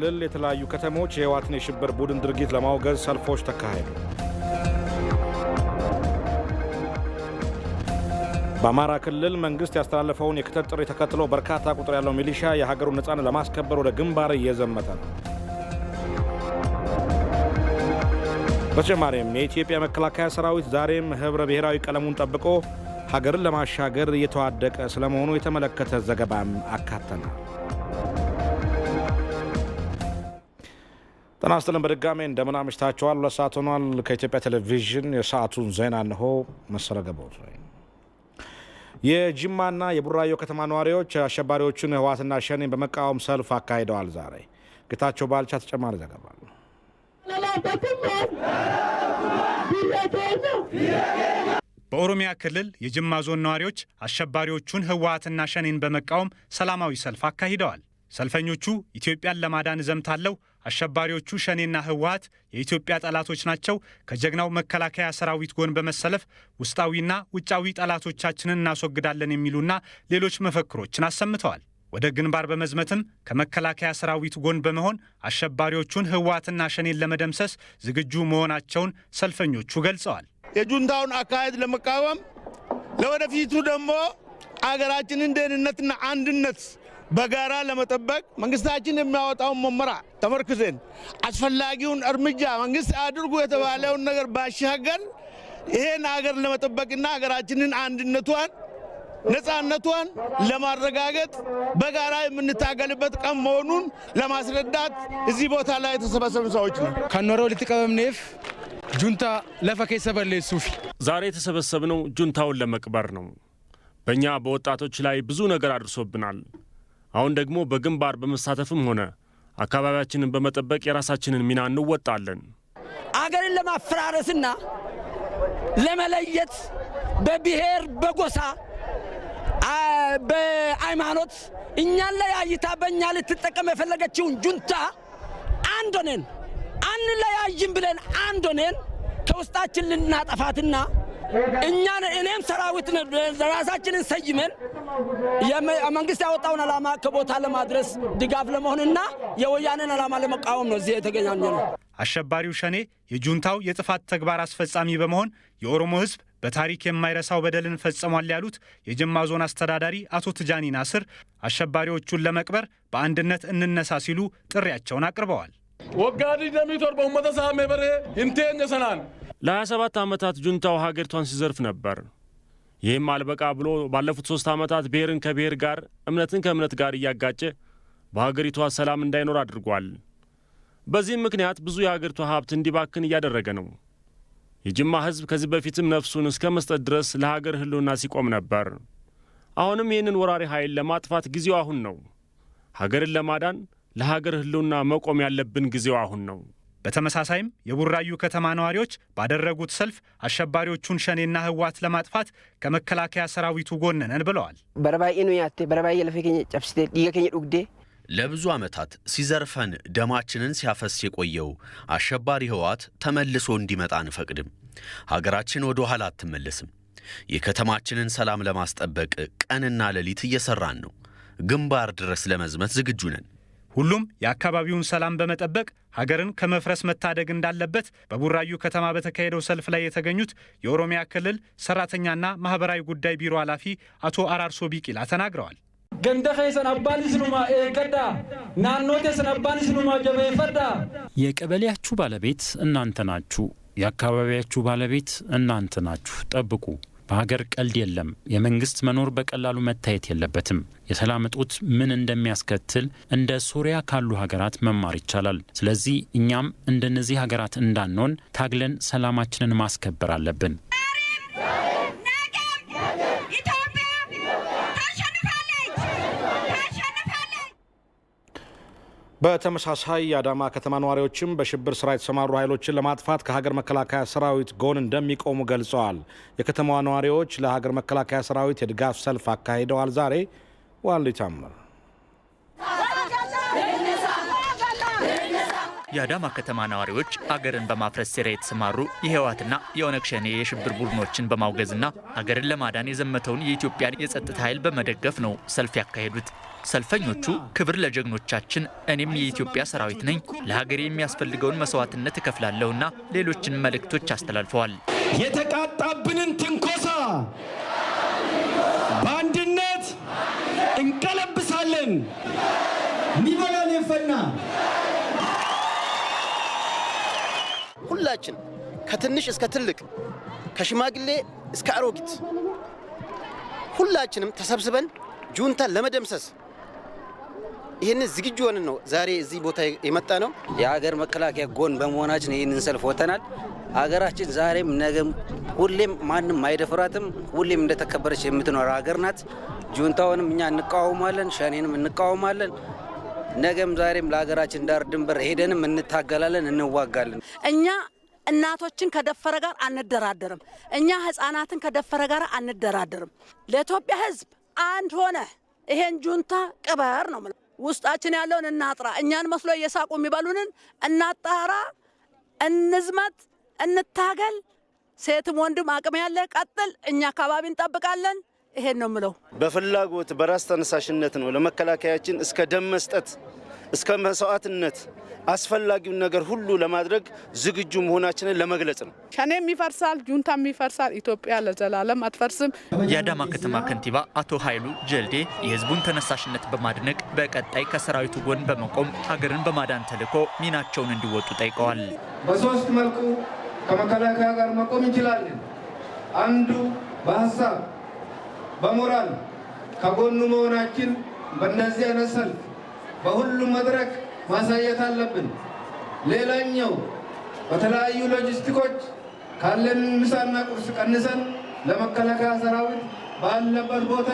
የተለያዩ ከተሞች የህወሓትን የሽብር ቡድን ድርጊት ለማውገዝ ሰልፎች ተካሄዱ። በአማራ ክልል መንግስት ያስተላለፈውን የክተት ጥሪ ተከትሎ በርካታ ቁጥር ያለው ሚሊሻ የሀገሩን ነጻነት ለማስከበር ወደ ግንባር እየዘመተ ነው። በተጨማሪም የኢትዮጵያ መከላከያ ሰራዊት ዛሬም ህብረ ብሔራዊ ቀለሙን ጠብቆ ሀገርን ለማሻገር እየተዋደቀ ስለመሆኑ የተመለከተ ዘገባም አካተናል። ጤና ይስጥልን በድጋሜ እንደምን አምሽታችኋል። 2 ሰዓት ሆኗል። ከኢትዮጵያ ቴሌቪዥን የሰዓቱን ዜና እነሆ። መሰለ ገባው። የጅማና የቡራዮ ከተማ ነዋሪዎች አሸባሪዎቹን ህወሓትና ሸኔን በመቃወም ሰልፍ አካሂደዋል። ዛሬ ጌታቸው ባልቻ ተጨማሪ ዘገባ አለው። በኦሮሚያ ክልል የጅማ ዞን ነዋሪዎች አሸባሪዎቹን ህወሓትና ሸኔን በመቃወም ሰላማዊ ሰልፍ አካሂደዋል። ሰልፈኞቹ ኢትዮጵያን ለማዳን ዘምታለው፣ አሸባሪዎቹ ሸኔና ህወሓት የኢትዮጵያ ጠላቶች ናቸው፣ ከጀግናው መከላከያ ሰራዊት ጎን በመሰለፍ ውስጣዊና ውጫዊ ጠላቶቻችንን እናስወግዳለን የሚሉና ሌሎች መፈክሮችን አሰምተዋል። ወደ ግንባር በመዝመትም ከመከላከያ ሰራዊት ጎን በመሆን አሸባሪዎቹን ህወሓትና ሸኔን ለመደምሰስ ዝግጁ መሆናቸውን ሰልፈኞቹ ገልጸዋል። የጁንታውን አካሄድ ለመቃወም ለወደፊቱ ደግሞ አገራችንን ደህንነትና አንድነት በጋራ ለመጠበቅ መንግስታችን የሚያወጣውን መመሪያ ተመርክዘን አስፈላጊውን እርምጃ መንግስት አድርጉ የተባለውን ነገር ባሻገር ይሄን ሀገር ለመጠበቅና ሀገራችንን አንድነቷን ነፃነቷን ለማረጋገጥ በጋራ የምንታገልበት ቀን መሆኑን ለማስረዳት እዚህ ቦታ ላይ የተሰበሰቡ ሰዎች ነው። ከኖሮ ልትቀበምኔፍ ጁንታ ለፈከሰ በለሱፍ ዛሬ የተሰበሰብነው ጁንታውን ለመቅበር ነው። በእኛ በወጣቶች ላይ ብዙ ነገር አድርሶብናል። አሁን ደግሞ በግንባር በመሳተፍም ሆነ አካባቢያችንን በመጠበቅ የራሳችንን ሚና እንወጣለን። አገርን ለማፈራረስና ለመለየት በብሔር በጎሳ በሃይማኖት እኛን ላይ አይታ በእኛ ልትጠቀም የፈለገችውን ጁንታ አንድ ሆነን አንለያይም ብለን አንድ ሆነን ከውስጣችን ልናጠፋትና እኔም ሰራዊት ራሳችንን ሰይመን መንግስት ያወጣውን ዓላማ ከቦታ ለማድረስ ድጋፍ ለመሆንና የወያኔን ዓላማ ለመቃወም ነው እዚህ የተገናኘነው። አሸባሪው ሸኔ የጁንታው የጥፋት ተግባር አስፈጻሚ በመሆን የኦሮሞ ህዝብ በታሪክ የማይረሳው በደልን ፈጽሟል ያሉት የጅማ ዞን አስተዳዳሪ አቶ ትጃኒ ናስር አሸባሪዎቹን ለመቅበር በአንድነት እንነሳ ሲሉ ጥሪያቸውን አቅርበዋል። ወጋዲ ደሚቶር በኡመተ ሳሜ በሬ እንቴን ሰናን ለ27 ዓመታት ጁንታው ሀገሪቷን ሲዘርፍ ነበር። ይህም አልበቃ ብሎ ባለፉት 3 ዓመታት ብሔርን ከብሔር ጋር እምነትን ከእምነት ጋር እያጋጨ በሀገሪቷ ሰላም እንዳይኖር አድርጓል። በዚህም ምክንያት ብዙ የሀገሪቷ ሀብት እንዲባክን እያደረገ ነው። የጅማ ህዝብ ከዚህ በፊትም ነፍሱን እስከ መስጠት ድረስ ለሀገር ህልውና ሲቆም ነበር። አሁንም ይህንን ወራሪ ኃይል ለማጥፋት ጊዜው አሁን ነው። ሀገርን ለማዳን ለሀገር ህልውና መቆም ያለብን ጊዜው አሁን ነው። በተመሳሳይም የቡራዩ ከተማ ነዋሪዎች ባደረጉት ሰልፍ አሸባሪዎቹን ሸኔና ህወሓት ለማጥፋት ከመከላከያ ሰራዊቱ ጎን ነን ብለዋል። በረባይኑ ያቴ በረባይ ለፈከኝ ጨፍስቴ ዲገከኝ ዱግዴ ለብዙ ዓመታት ሲዘርፈን ደማችንን ሲያፈስ የቆየው አሸባሪ ህወሓት ተመልሶ እንዲመጣ አንፈቅድም። ሀገራችን ወደ ኋላ አትመለስም። የከተማችንን ሰላም ለማስጠበቅ ቀንና ሌሊት እየሰራን ነው። ግንባር ድረስ ለመዝመት ዝግጁ ነን። ሁሉም የአካባቢውን ሰላም በመጠበቅ ሀገርን ከመፍረስ መታደግ እንዳለበት በቡራዩ ከተማ በተካሄደው ሰልፍ ላይ የተገኙት የኦሮሚያ ክልል ሰራተኛና ማህበራዊ ጉዳይ ቢሮ ኃላፊ አቶ አራርሶ ቢቂላ ተናግረዋል። ገንደኸይሰን አባንስኑማ ኤገዳ ናኖቴሰን አባንስኑማ ጀበይፈዳ የቀበሌያችሁ ባለቤት እናንተ ናችሁ። የአካባቢያችሁ ባለቤት እናንተ ናችሁ። ጠብቁ። በሀገር ቀልድ የለም። የመንግስት መኖር በቀላሉ መታየት የለበትም። የሰላም እጦት ምን እንደሚያስከትል እንደ ሶሪያ ካሉ ሀገራት መማር ይቻላል። ስለዚህ እኛም እንደነዚህ ሀገራት እንዳንሆን ታግለን ሰላማችንን ማስከበር አለብን። በተመሳሳይ የአዳማ ከተማ ነዋሪዎችም በሽብር ስራ የተሰማሩ ኃይሎችን ለማጥፋት ከሀገር መከላከያ ሰራዊት ጎን እንደሚቆሙ ገልጸዋል። የከተማዋ ነዋሪዎች ለሀገር መከላከያ ሰራዊት የድጋፍ ሰልፍ አካሂደዋል። ዛሬ ዋሊ ታምር የአዳማ ከተማ ነዋሪዎች አገርን በማፍረስ ሴራ የተሰማሩ የህወሓትና የኦነግ ሸኔ የሽብር ቡድኖችን በማውገዝና አገርን ለማዳን የዘመተውን የኢትዮጵያን የጸጥታ ኃይል በመደገፍ ነው ሰልፍ ያካሄዱት። ሰልፈኞቹ ክብር ለጀግኖቻችን፣ እኔም የኢትዮጵያ ሰራዊት ነኝ፣ ለሀገሬ የሚያስፈልገውን መስዋዕትነት እከፍላለሁና ሌሎችን መልእክቶች አስተላልፈዋል። የተቃጣብንን ትንኮሳ በአንድነት እንቀለብሳለን። ኒበላን የፈና ሁላችን ከትንሽ እስከ ትልቅ ከሽማግሌ እስከ አሮጊት ሁላችንም ተሰብስበን ጁንታን ለመደምሰስ ይሄን ዝግጁ ሆነን ነው ዛሬ እዚህ ቦታ የመጣ ነው። የሀገር መከላከያ ጎን በመሆናችን ይህንን ሰልፍ ወተናል። ሀገራችን ዛሬም ነገም ሁሌም ማንም አይደፍራትም። ሁሌም እንደተከበረች የምትኖር ሀገር ናት። ጁንታውንም እኛ እንቃወማለን፣ ሸኔንም እንቃወማለን። ነገም ዛሬም ለሀገራችን ዳር ድንበር ሄደንም እንታገላለን፣ እንዋጋለን። እኛ እናቶችን ከደፈረ ጋር አንደራደርም። እኛ ህፃናትን ከደፈረ ጋር አንደራደርም። ለኢትዮጵያ ህዝብ አንድ ሆነ ይሄን ጁንታ ቅበር ነው ማለት። ውስጣችን ያለውን እናጥራ። እኛን መስሎ እየሳቁ የሚበሉንን እናጣራ፣ እንዝመት፣ እንታገል። ሴትም ወንድም አቅም ያለ ቀጥል። እኛ አካባቢ እንጠብቃለን። ይሄን ነው ምለው። በፍላጎት በራስ ተነሳሽነት ነው ለመከላከያችን እስከ ደም መስጠት እስከ መስዋዕትነት አስፈላጊውን ነገር ሁሉ ለማድረግ ዝግጁ መሆናችንን ለመግለጽ ነው። ሸኔም ይፈርሳል፣ ጁንታም ይፈርሳል። ኢትዮጵያ ለዘላለም አትፈርስም። የአዳማ ከተማ ከንቲባ አቶ ኃይሉ ጀልዴ የህዝቡን ተነሳሽነት በማድነቅ በቀጣይ ከሰራዊቱ ጎን በመቆም ሀገርን በማዳን ተልዕኮ ሚናቸውን እንዲወጡ ጠይቀዋል። በሶስት መልኩ ከመከላከያ ጋር መቆም እንችላለን። አንዱ በሀሳብ በሞራል ከጎኑ መሆናችን በእነዚህ አይነት ሰልፍ በሁሉም መድረክ ማሳየት አለብን። ሌላኛው በተለያዩ ሎጂስቲኮች ካለን ምሳና ቁርስ ቀንሰን ለመከላከያ ሰራዊት ባለበት ቦታ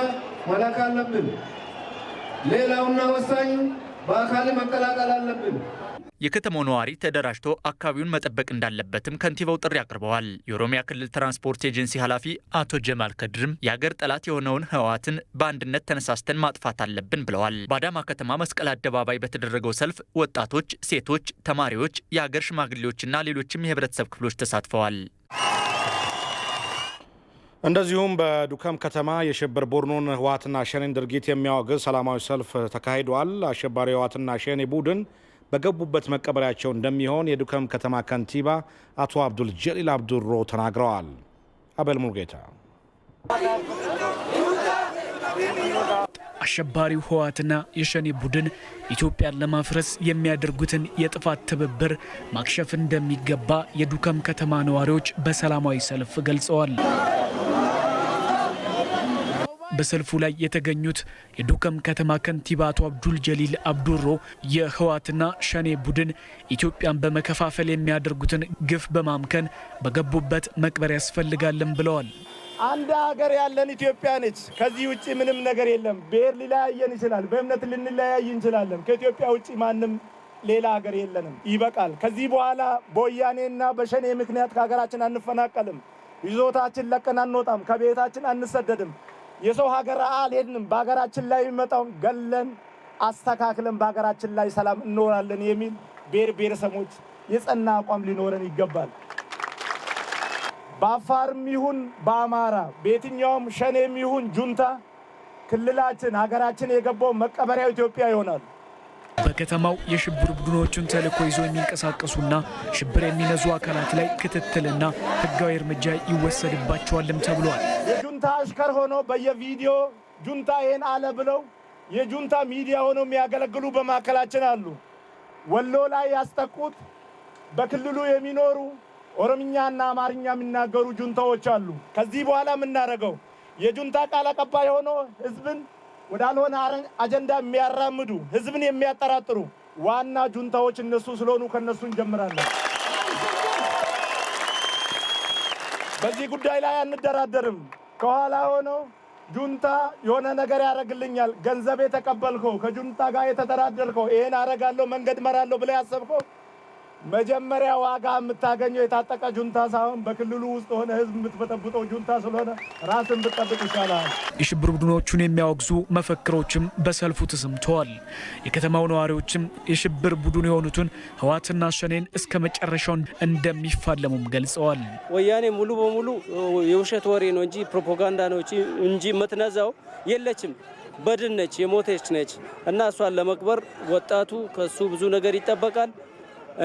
መላክ አለብን። ሌላውና ወሳኙ በአካል መቀላቀል አለብን። የከተማው ነዋሪ ተደራጅቶ አካባቢውን መጠበቅ እንዳለበትም ከንቲባው ጥሪ አቅርበዋል። የኦሮሚያ ክልል ትራንስፖርት ኤጀንሲ ኃላፊ አቶ ጀማል ከድርም የሀገር ጠላት የሆነውን ህወሓትን በአንድነት ተነሳስተን ማጥፋት አለብን ብለዋል። በአዳማ ከተማ መስቀል አደባባይ በተደረገው ሰልፍ ወጣቶች፣ ሴቶች፣ ተማሪዎች፣ የሀገር ሽማግሌዎችና ሌሎችም የህብረተሰብ ክፍሎች ተሳትፈዋል። እንደዚሁም በዱከም ከተማ የሽብር ቡድኑን ህወሓትና ሸኔን ድርጊት የሚያወግዝ ሰላማዊ ሰልፍ ተካሂዷል። አሸባሪ ህወሓትና ሸኔ ቡድን በገቡበት መቀበሪያቸው እንደሚሆን የዱከም ከተማ ከንቲባ አቶ አብዱል ጀሊል አብዱሮ ተናግረዋል። አበል ሙርጌታ አሸባሪው ህወሓትና የሸኔ ቡድን ኢትዮጵያን ለማፍረስ የሚያደርጉትን የጥፋት ትብብር ማክሸፍ እንደሚገባ የዱከም ከተማ ነዋሪዎች በሰላማዊ ሰልፍ ገልጸዋል። በሰልፉ ላይ የተገኙት የዱከም ከተማ ከንቲባ አቶ አብዱል ጀሊል አብዱሮ የህወሓትና ሸኔ ቡድን ኢትዮጵያን በመከፋፈል የሚያደርጉትን ግፍ በማምከን በገቡበት መቅበር ያስፈልጋልን ብለዋል። አንድ ሀገር ያለን ኢትዮጵያ ነች። ከዚህ ውጪ ምንም ነገር የለም። ብሔር ሊለያየን ይችላል፣ በእምነት ልንለያይ እንችላለን። ከኢትዮጵያ ውጪ ማንም ሌላ ሀገር የለንም። ይበቃል። ከዚህ በኋላ በወያኔና በሸኔ ምክንያት ከሀገራችን አንፈናቀልም። ይዞታችን ለቀን አንወጣም። ከቤታችን አንሰደድም። የሰው ሀገር አልሄድንም። በሀገራችን ላይ የሚመጣውን ገለን አስተካክለን በሀገራችን ላይ ሰላም እንኖራለን የሚል ብሔር ብሔረሰቦች የጸና አቋም ሊኖረን ይገባል። በአፋርም ይሁን በአማራ በየትኛውም ሸኔም ይሁን ጁንታ ክልላችን ሀገራችን የገባው መቀበሪያው ኢትዮጵያ ይሆናል። በከተማው የሽብር ቡድኖቹን ተልዕኮ ይዞ የሚንቀሳቀሱና ሽብር የሚነዙ አካላት ላይ ክትትልና ህጋዊ እርምጃ ይወሰድባቸዋልም ተብሏል። የጁንታ አሽከር ሆኖ በየቪዲዮ ጁንታ ይሄን አለ ብለው የጁንታ ሚዲያ ሆኖ የሚያገለግሉ በማዕከላችን አሉ። ወሎ ላይ ያስጠቁት በክልሉ የሚኖሩ ኦሮምኛና አማርኛ የሚናገሩ ጁንታዎች አሉ። ከዚህ በኋላ የምናደርገው የጁንታ ቃል አቀባይ ሆኖ ህዝብን ወዳልሆነ አጀንዳ የሚያራምዱ ህዝብን የሚያጠራጥሩ ዋና ጁንታዎች እነሱ ስለሆኑ ከነሱ እንጀምራለን። በዚህ ጉዳይ ላይ አንደራደርም። ከኋላ ሆኖ ጁንታ የሆነ ነገር ያደርግልኛል፣ ገንዘብ የተቀበልከው ከጁንታ ጋር የተደራደርከው ይሄን አረጋለሁ መንገድ መራለሁ ብለህ ያሰብከው መጀመሪያ ዋጋ የምታገኘው የታጠቀ ጁንታ ሳይሆን በክልሉ ውስጥ ሆነ ህዝብ የምትበጠብጠው ጁንታ ስለሆነ ራስን ብትጠብቅ ይሻላል። የሽብር ቡድኖቹን የሚያወግዙ መፈክሮችም በሰልፉ ተሰምተዋል። የከተማው ነዋሪዎችም የሽብር ቡድን የሆኑትን ህወሓትና ሸኔን እስከ መጨረሻው እንደሚፋለሙም ገልጸዋል። ወያኔ ሙሉ በሙሉ የውሸት ወሬ ነው እንጂ ፕሮፓጋንዳ ነው እንጂ የምትነዛው የለችም። በድን ነች፣ የሞተች ነች እና እሷን ለመቅበር ወጣቱ ከሱ ብዙ ነገር ይጠበቃል።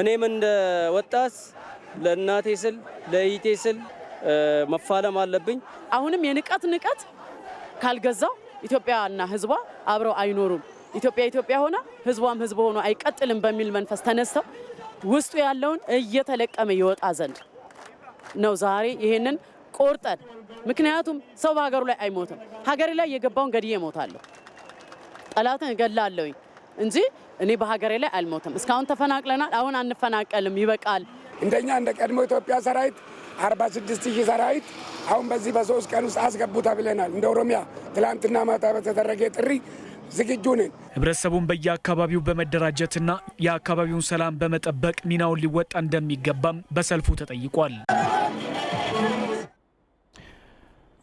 እኔም እንደ ወጣት ለእናቴ ስል ለይቴ ስል መፋለም አለብኝ። አሁንም የንቀት ካልገዛው ኢትዮጵያና ህዝቧ አብረው አይኖሩም። ኢትዮጵያ ሆና ህዝቧም ህዝብ ሆኖ አይቀጥልም በሚል መንፈስ ተነስተው ውስጡ ያለውን እየተለቀመ ይወጣ ዘንድ ነው ዛሬ ይሄንን ቆርጠን። ምክንያቱም ሰው በሀገሩ ላይ አይሞትም። ሀገሬ ላይ የገባውን ገድዬ እሞታለሁ፣ ጠላትን እገላለሁኝ እንጂ እኔ በሀገሬ ላይ አልሞትም። እስካሁን ተፈናቅለናል፣ አሁን አንፈናቀልም፣ ይበቃል። እንደኛ እንደ ቀድሞ ኢትዮጵያ ሰራዊት 46,000 ሰራዊት አሁን በዚህ በ3 ቀን ውስጥ አስገቡ ተብለናል። እንደ ኦሮሚያ ትላንትና ማታ በተደረገ ጥሪ ዝግጁ ነን። ህብረተሰቡን በየአካባቢው በመደራጀትና የአካባቢውን ሰላም በመጠበቅ ሚናውን ሊወጣ እንደሚገባም በሰልፉ ተጠይቋል።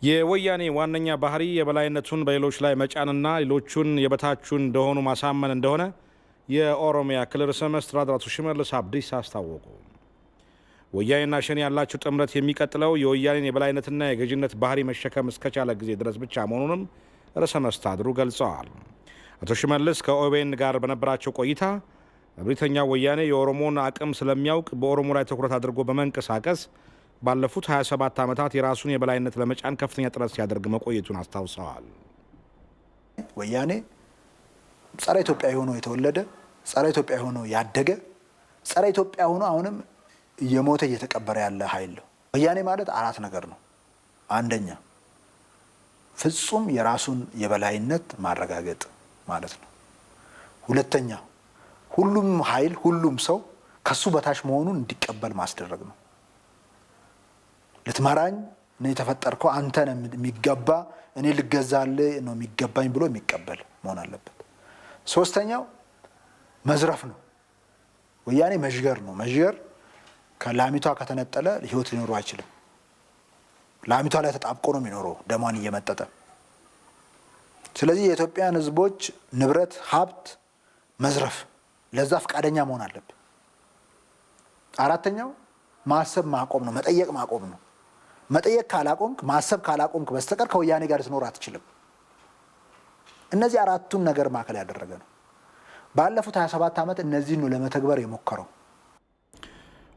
የወያኔ ዋነኛ ባህሪ የበላይነቱን በሌሎች ላይ መጫንና ሌሎቹን የበታቹን እንደሆኑ ማሳመን እንደሆነ የኦሮሚያ ክልል ርዕሰ መስተዳድር አቶ ሽመልስ አብዲሳ አስታወቁ። ወያኔና ሸኔ ያላቸው ጥምረት የሚቀጥለው የወያኔን የበላይነትና የገዥነት ባህሪ መሸከም እስከቻለ ጊዜ ድረስ ብቻ መሆኑንም ርዕሰ መስተዳድሩ ገልጸዋል። አቶ ሽመልስ ከኦቤን ጋር በነበራቸው ቆይታ እብሪተኛው ወያኔ የኦሮሞን አቅም ስለሚያውቅ በኦሮሞ ላይ ትኩረት አድርጎ በመንቀሳቀስ ባለፉት 27 ዓመታት የራሱን የበላይነት ለመጫን ከፍተኛ ጥረት ሲያደርግ መቆየቱን አስታውሰዋል። ወያኔ ጸረ ኢትዮጵያ ሆኖ የተወለደ፣ ጸረ ኢትዮጵያ ሆኖ ያደገ፣ ጸረ ኢትዮጵያ ሆኖ አሁንም እየሞተ እየተቀበረ ያለ ኃይል ነው። ወያኔ ማለት 4 ነገር ነው። አንደኛ ፍጹም የራሱን የበላይነት ማረጋገጥ ማለት ነው። ሁለተኛ ሁሉም ኃይል ሁሉም ሰው ከሱ በታች መሆኑን እንዲቀበል ማስደረግ ነው። ልትመራኝ ነው የተፈጠርከው፣ አንተ ነው የሚገባ፣ እኔ ልገዛልህ ነው የሚገባኝ ብሎ የሚቀበል መሆን አለበት። ሶስተኛው መዝረፍ ነው። ወያኔ መዥገር ነው። መዥገር ከላሚቷ ከተነጠለ ህይወት ሊኖረው አይችልም። ላሚቷ ላይ ተጣብቆ ነው የሚኖረው ደሟን እየመጠጠ። ስለዚህ የኢትዮጵያን ህዝቦች ንብረት፣ ሀብት መዝረፍ፣ ለዛ ፈቃደኛ መሆን አለብን። አራተኛው ማሰብ ማቆም ነው። መጠየቅ ማቆም ነው። መጠየቅ ካላቆምክ፣ ማሰብ ካላቆምክ በስተቀር ከወያኔ ጋር ልትኖር አትችልም። እነዚህ 4ቱን ነገር ማዕከል ያደረገ ነው። ባለፉት 27 ዓመት እነዚህን ነው ለመተግበር የሞከረው።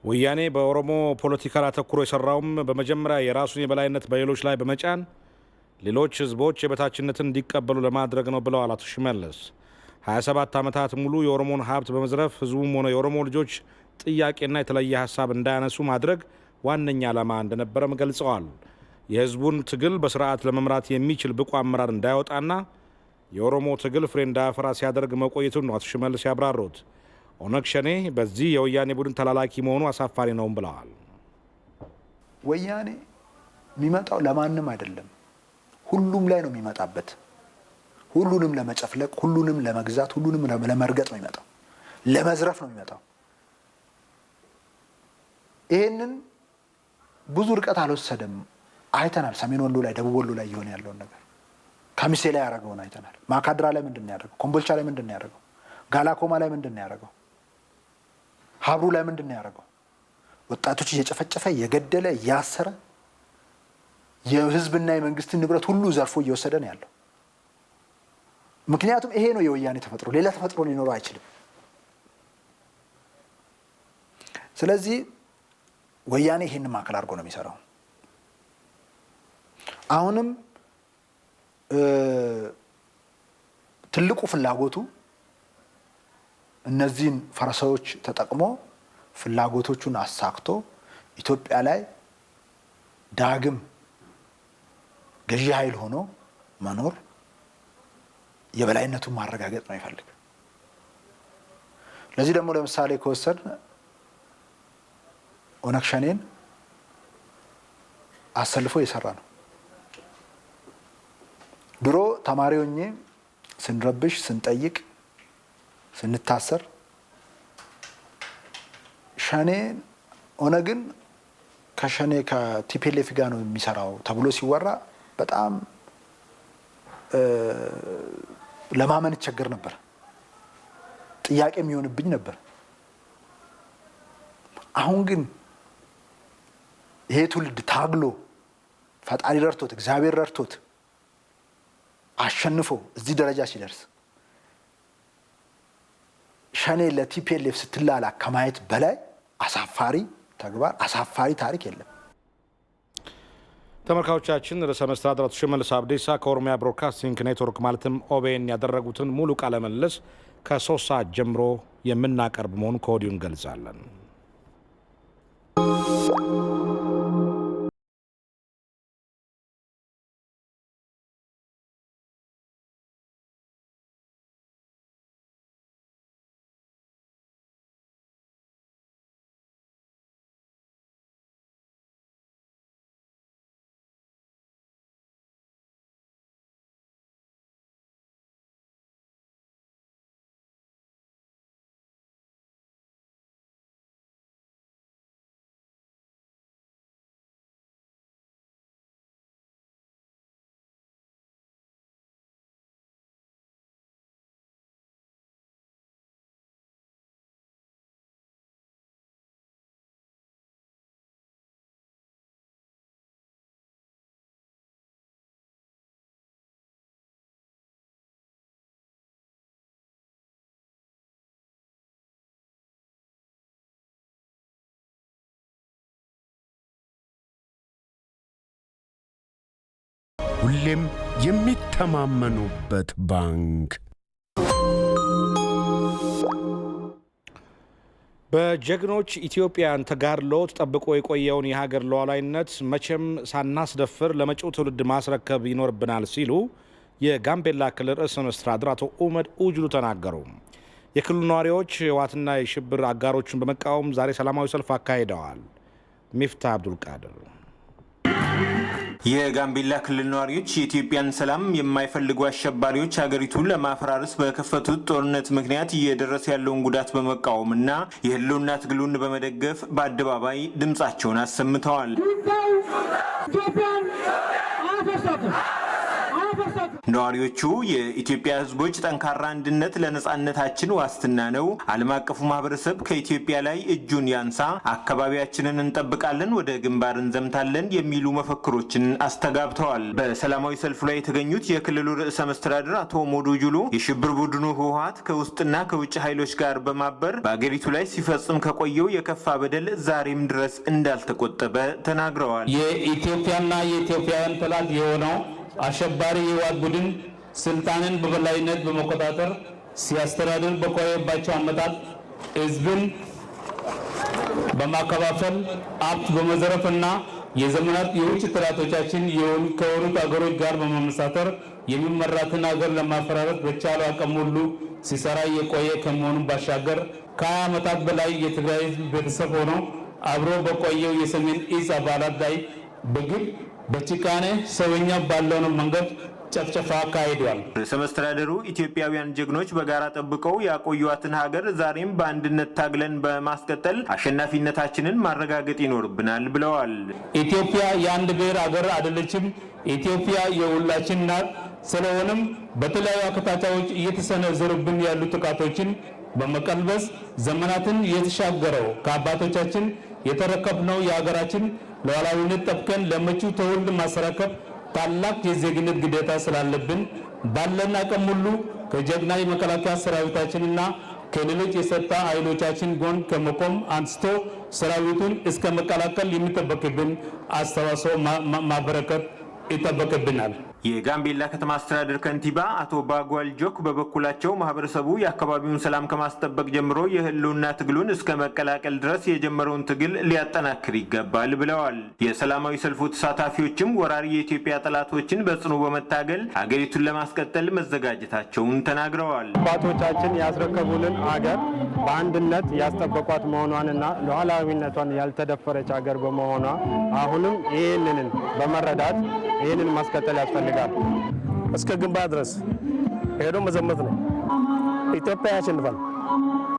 ወያኔ በኦሮሞ ፖለቲካ ላይ አተኩሮ የሰራውም በመጀመሪያ የራሱን የበላይነት በሌሎች ላይ በመጫን ሌሎች ህዝቦች የበታችነትን እንዲቀበሉ ለማድረግ ነው ብለዋል አቶ ሽመልስ። 27 ዓመታት ሙሉ የኦሮሞን ሀብት በመዝረፍ ህዝቡም ሆነ የኦሮሞ ልጆች ጥያቄና የተለየ ሀሳብ እንዳያነሱ ማድረግ ዋነኛ ዓላማ እንደነበረም ገልጸዋል። የህዝቡን ትግል በስርዓት ለመምራት የሚችል ብቁ አመራር እንዳይወጣና የኦሮሞ ትግል ፍሬ እንዳያፈራ ሲያደርግ መቆየቱን ነው አቶ ሽመልስ ያብራሩት። ኦነግ ሸኔ በዚህ የወያኔ ቡድን ተላላኪ መሆኑ አሳፋሪ ነውም ብለዋል። ወያኔ የሚመጣው ለማንም አይደለም፣ ሁሉም ላይ ነው የሚመጣበት። ሁሉንም ለመጨፍለቅ፣ ሁሉንም ለመግዛት፣ ሁሉንም ለመርገጥ ነው የሚመጣው። ለመዝረፍ ነው የሚመጣው። ይሄንን ብዙ ርቀት አልወሰደም፣ አይተናል። ሰሜን ወሎ ላይ፣ ደቡብ ወሎ ላይ እየሆነ ያለውን ነገር ከሚሴ ላይ ያደረገውን አይተናል። ማካድራ ላይ ምንድን ነው ያደረገው? ኮምቦልቻ ላይ ምንድን ነው ያደረገው? ጋላኮማ ላይ ምንድን ነው ያደረገው? ሀብሩ ላይ ምንድን ነው ያደረገው? ወጣቶች እየጨፈጨፈ እየገደለ እያሰረ የህዝብና የመንግስትን ንብረት ሁሉ ዘርፎ እየወሰደ ነው ያለው። ምክንያቱም ይሄ ነው የወያኔ ተፈጥሮ፣ ሌላ ተፈጥሮ ሊኖረው አይችልም። ስለዚህ ወያኔ ይሄንን ማዕከል አድርጎ ነው የሚሰራው። አሁንም ትልቁ ፍላጎቱ እነዚህን ፈረሰዎች ተጠቅሞ ፍላጎቶቹን አሳክቶ ኢትዮጵያ ላይ ዳግም ገዢ ኃይል ሆኖ መኖር፣ የበላይነቱን ማረጋገጥ ነው ይፈልግ። ለዚህ ደግሞ ለምሳሌ ከወሰድን ኦነግ ሸኔን አሰልፎ የሰራ ነው። ድሮ ተማሪ ሆኜ ስንረብሽ፣ ስንጠይቅ፣ ስንታሰር ሸኔ ኦነግን ከሸኔ ከቲፒኤልኤፍ ጋር ነው የሚሰራው ተብሎ ሲወራ በጣም ለማመን ቸገር ነበር። ጥያቄ የሚሆንብኝ ነበር። አሁን ግን ይሄ ትውልድ ታግሎ ፈጣሪ ረድቶት እግዚአብሔር ረድቶት አሸንፎ እዚህ ደረጃ ሲደርስ ሸኔ ለቲፒኤልኤፍ ስትላላ ከማየት በላይ አሳፋሪ ተግባር አሳፋሪ ታሪክ የለም። ተመልካቾቻችን ርዕሰ መስተዳድር አቶ ሽመልስ አብዲሳ ከኦሮሚያ ብሮድካስቲንግ ኔትወርክ ማለትም ኦቤን ያደረጉትን ሙሉ ቃለ ምልልስ ከ3 ሰዓት ጀምሮ የምናቀርብ መሆኑን ከወዲሁ እንገልጻለን። ሁሌም የሚተማመኑበት ባንክ። በጀግኖች ኢትዮጵያን ተጋድሎ ተጠብቆ የቆየውን የሀገር ሉዓላዊነት መቼም ሳናስደፍር ለመጪው ትውልድ ማስረከብ ይኖርብናል ሲሉ የጋምቤላ ክልል ርዕሰ መስተዳድር አቶ ኡመድ ኡጅሉ ተናገሩ። የክልሉ ነዋሪዎች ህወሓትና የሽብር አጋሮችን በመቃወም ዛሬ ሰላማዊ ሰልፍ አካሂደዋል። ሚፍታ አብዱልቃድር የጋምቤላ ክልል ነዋሪዎች የኢትዮጵያን ሰላም የማይፈልጉ አሸባሪዎች ሀገሪቱን ለማፈራረስ በከፈቱት ጦርነት ምክንያት እየደረሰ ያለውን ጉዳት በመቃወምና የህልውና ትግሉን በመደገፍ በአደባባይ ድምጻቸውን አሰምተዋል። ነዋሪዎቹ የኢትዮጵያ ህዝቦች ጠንካራ አንድነት ለነጻነታችን ዋስትና ነው፣ ዓለም አቀፉ ማህበረሰብ ከኢትዮጵያ ላይ እጁን ያንሳ፣ አካባቢያችንን እንጠብቃለን፣ ወደ ግንባር እንዘምታለን የሚሉ መፈክሮችን አስተጋብተዋል። በሰላማዊ ሰልፉ ላይ የተገኙት የክልሉ ርዕሰ መስተዳድር አቶ ኡመድ ኡጅሉ የሽብር ቡድኑ ህወሓት ከውስጥና ከውጭ ኃይሎች ጋር በማበር በአገሪቱ ላይ ሲፈጽም ከቆየው የከፋ በደል ዛሬም ድረስ እንዳልተቆጠበ ተናግረዋል። የኢትዮጵያና የኢትዮጵያውያን ጠላት የሆነው አሸባሪ የህወሓት ቡድን ስልጣንን በበላይነት በመቆጣጠር ሲያስተዳድር በቆየባቸው ዓመታት ህዝብን በማከፋፈል ሀብት በመዘረፍና የዘመናት የውጭ ጠላቶቻችን ከሆኑት አገሮች ጋር በመመሳተር የሚመራትን ሀገር ለማፈራረስ በቻለው አቅም ሁሉ ሲሰራ የቆየ ከመሆኑ ባሻገር ከ20 ዓመታት በላይ የትግራይ ህዝብ ቤተሰብ ሆኖ አብሮ በቆየው የሰሜን እዝ አባላት ላይ በግብ በጭካኔ ሰውኛ ባለው መንገድ ጨፍጨፋ አካሂዷል። ርዕሰ መስተዳድሩ ኢትዮጵያውያን ጀግኖች በጋራ ጠብቀው ያቆዩዋትን ሀገር ዛሬም በአንድነት ታግለን በማስቀጠል አሸናፊነታችንን ማረጋገጥ ይኖርብናል ብለዋል። ኢትዮጵያ የአንድ ብሔር ሀገር አይደለችም። ኢትዮጵያ የሁላችን ናት። ስለሆነም በተለያዩ አቅጣጫዎች እየተሰነዘሩብን ያሉ ጥቃቶችን በመቀልበስ ዘመናትን የተሻገረው ከአባቶቻችን የተረከብነው የሀገራችን ሉዓላዊነት ጠብቀን ለመጪው ትውልድ ማስረከብ ታላቅ የዜግነት ግዴታ ስላለብን ባለን አቅም ሁሉ ከጀግና የመከላከያ ሰራዊታችንና ከሌሎች የጸጥታ ኃይሎቻችን ጎን ከመቆም አንስቶ ሰራዊቱን እስከ መቀላቀል የሚጠበቅብን አስተዋጽኦ ማበረከት ይጠበቅብናል። የጋምቤላ ከተማ አስተዳደር ከንቲባ አቶ ባጓል ጆክ በበኩላቸው ማህበረሰቡ የአካባቢውን ሰላም ከማስጠበቅ ጀምሮ የህልውና ትግሉን እስከ መቀላቀል ድረስ የጀመረውን ትግል ሊያጠናክር ይገባል ብለዋል። የሰላማዊ ሰልፉ ተሳታፊዎችም ወራሪ የኢትዮጵያ ጠላቶችን በጽኑ በመታገል ሀገሪቱን ለማስቀጠል መዘጋጀታቸውን ተናግረዋል። አባቶቻችን ያስረከቡልን ሀገር በአንድነት ያስጠበቋት መሆኗንና ሉዓላዊነቷን ያልተደፈረች ሀገር በመሆኗ አሁንም ይህንን በመረዳት ይህንን ማስቀጠል ያስፈልጋል። እስከ ግንባር ድረስ ሄዶ መዘመት ነው። ኢትዮጵያ ያሸንፋል።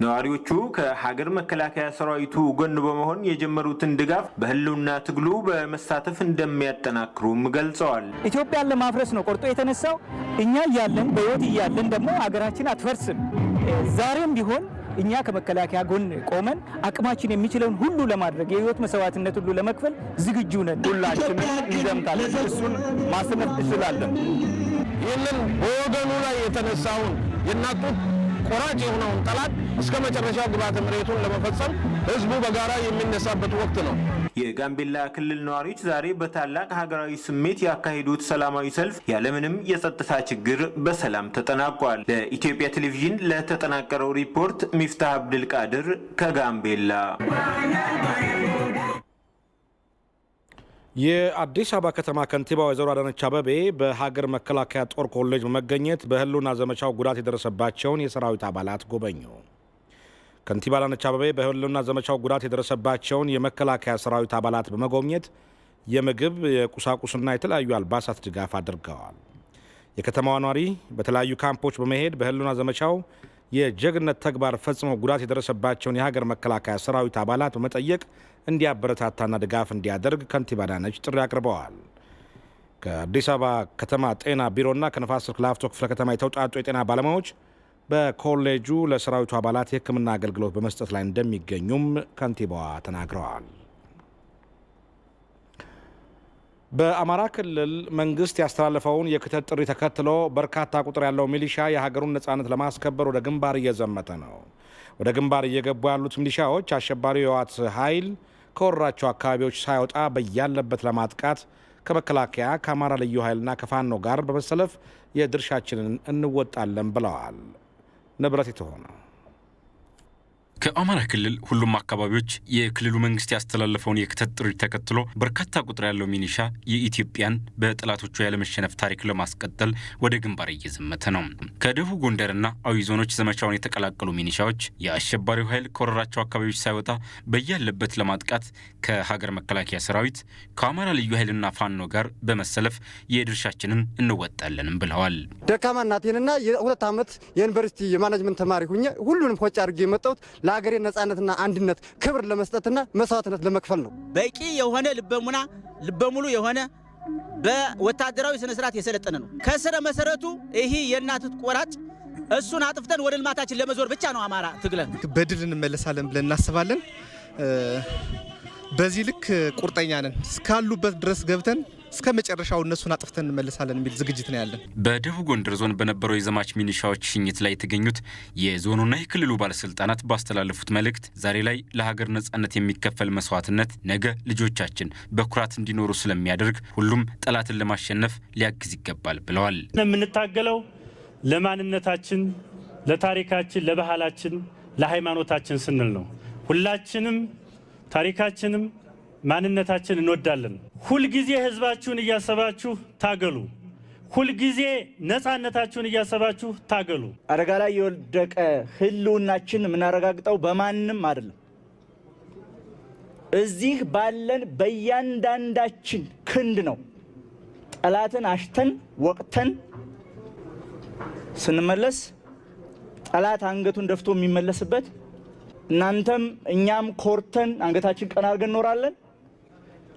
ነዋሪዎቹ ከሀገር መከላከያ ሰራዊቱ ጎን በመሆን የጀመሩትን ድጋፍ በህልውና ትግሉ በመሳተፍ እንደሚያጠናክሩም ገልጸዋል። ኢትዮጵያን ለማፍረስ ነው ቆርጦ የተነሳው። እኛ እያለን በህይወት እያለን ደግሞ ሀገራችን አትፈርስም። ዛሬም ቢሆን እኛ ከመከላከያ ጎን ቆመን አቅማችን የሚችለውን ሁሉ ለማድረግ የህይወት መስዋዕትነት ሁሉ ለመክፈል ዝግጁ ነን። ሁላችንም እንዘምታለን። እሱን ማስነፍ እንችላለን። ይህንን በወገኑ ላይ የተነሳውን የናጡት ቆራጭ የሆነውን ጠላት እስከ መጨረሻው ግብዓተ መሬቱን ለመፈጸም ህዝቡ በጋራ የሚነሳበት ወቅት ነው። የጋምቤላ ክልል ነዋሪዎች ዛሬ በታላቅ ሀገራዊ ስሜት ያካሄዱት ሰላማዊ ሰልፍ ያለምንም የጸጥታ ችግር በሰላም ተጠናቋል። ለኢትዮጵያ ቴሌቪዥን ለተጠናቀረው ሪፖርት ሚፍታህ አብዱልቃድር ከጋምቤላ። የአዲስ አበባ ከተማ ከንቲባ ወይዘሮ አዳነች አቤቤ በሀገር መከላከያ ጦር ኮሌጅ በመገኘት በህልውና ዘመቻው ጉዳት የደረሰባቸውን የሰራዊት አባላት ጎበኙ። ከንቲባ አዳነች አቤቤ በህልውና ዘመቻው ጉዳት የደረሰባቸውን የመከላከያ ሰራዊት አባላት በመጎብኘት የምግብ፣ የቁሳቁስና የተለያዩ አልባሳት ድጋፍ አድርገዋል። የከተማዋ ነዋሪ በተለያዩ ካምፖች በመሄድ በህልውና ዘመቻው የጀግነት ተግባር ፈጽመው ጉዳት የደረሰባቸውን የሀገር መከላከያ ሰራዊት አባላት በመጠየቅ እንዲያበረታታና ድጋፍ እንዲያደርግ ከንቲባ አዳነች ጥሪ አቅርበዋል። ከአዲስ አበባ ከተማ ጤና ቢሮና ከነፋስ ስልክ ላፍቶ ክፍለ ከተማ የተውጣጡ የጤና ባለሙያዎች በኮሌጁ ለሰራዊቱ አባላት የሕክምና አገልግሎት በመስጠት ላይ እንደሚገኙም ከንቲባዋ ተናግረዋል። በአማራ ክልል መንግስት ያስተላለፈውን የክተት ጥሪ ተከትሎ በርካታ ቁጥር ያለው ሚሊሻ የሀገሩን ነጻነት ለማስከበር ወደ ግንባር እየዘመተ ነው። ወደ ግንባር እየገቡ ያሉት ሚሊሻዎች አሸባሪው የህወሓት ኃይል ከወረራቸው አካባቢዎች ሳይወጣ በያለበት ለማጥቃት ከመከላከያ ከአማራ ልዩ ኃይልና ከፋኖ ጋር በመሰለፍ የድርሻችንን እንወጣለን ብለዋል። ንብረት የተሆነ ከአማራ ክልል ሁሉም አካባቢዎች የክልሉ መንግስት ያስተላለፈውን የክተት ጥሪ ተከትሎ በርካታ ቁጥር ያለው ሚኒሻ የኢትዮጵያን በጠላቶቹ ያለመሸነፍ ታሪክ ለማስቀጠል ወደ ግንባር እየዘመተ ነው። ከደቡብ ጎንደርና አዊ ዞኖች ዘመቻውን የተቀላቀሉ ሚኒሻዎች የአሸባሪው ኃይል ከወረራቸው አካባቢዎች ሳይወጣ በያለበት ለማጥቃት ከሀገር መከላከያ ሰራዊት ከአማራ ልዩ ኃይልና ፋኖ ጋር በመሰለፍ የድርሻችንን እንወጣለንም ብለዋል። ደካማ እናቴንና የ2 ዓመት የዩኒቨርሲቲ የማኔጅመንት ተማሪ ሁኜ ሁሉንም ፎጭ አድርጌ የመጣሁት ለሀገሬ ነጻነትና አንድነት ክብር ለመስጠትና መስዋዕትነት ለመክፈል ነው። በቂ የሆነ ልበሙሉ የሆነ በወታደራዊ ስነ ስርዓት የሰለጠነ ነው። ከስረ መሰረቱ ይሄ የእናት ቆራጭ እሱን አጥፍተን ወደ ልማታችን ለመዞር ብቻ ነው አማራ ትግለን በድል እንመለሳለን ብለን እናስባለን። በዚህ ልክ ቁርጠኛ ነን። እስካሉበት ድረስ ገብተን እስከ መጨረሻው እነሱን አጥፍተን እንመለሳለን የሚል ዝግጅት ነው ያለን። በደቡብ ጎንደር ዞን በነበረው የዘማች ሚኒሻዎች ሽኝት ላይ የተገኙት የዞኑና የክልሉ ባለስልጣናት ባስተላለፉት መልእክት ዛሬ ላይ ለሀገር ነጻነት የሚከፈል መስዋዕትነት ነገ ልጆቻችን በኩራት እንዲኖሩ ስለሚያደርግ ሁሉም ጠላትን ለማሸነፍ ሊያግዝ ይገባል ብለዋል። የምንታገለው ለማንነታችን፣ ለታሪካችን፣ ለባህላችን፣ ለሃይማኖታችን ስንል ነው። ሁላችንም ታሪካችንም ማንነታችን እንወዳለን። ሁልጊዜ ህዝባችሁን እያሰባችሁ ታገሉ። ሁልጊዜ ነጻነታችሁን እያሰባችሁ ታገሉ። አደጋ ላይ የወደቀ ህልውናችን የምናረጋግጠው በማንም አይደለም። እዚህ ባለን በእያንዳንዳችን ክንድ ነው። ጠላትን አሽተን ወቅተን ስንመለስ ጠላት አንገቱን ደፍቶ የሚመለስበት፣ እናንተም እኛም ኮርተን አንገታችን ቀና አድርገን እንኖራለን።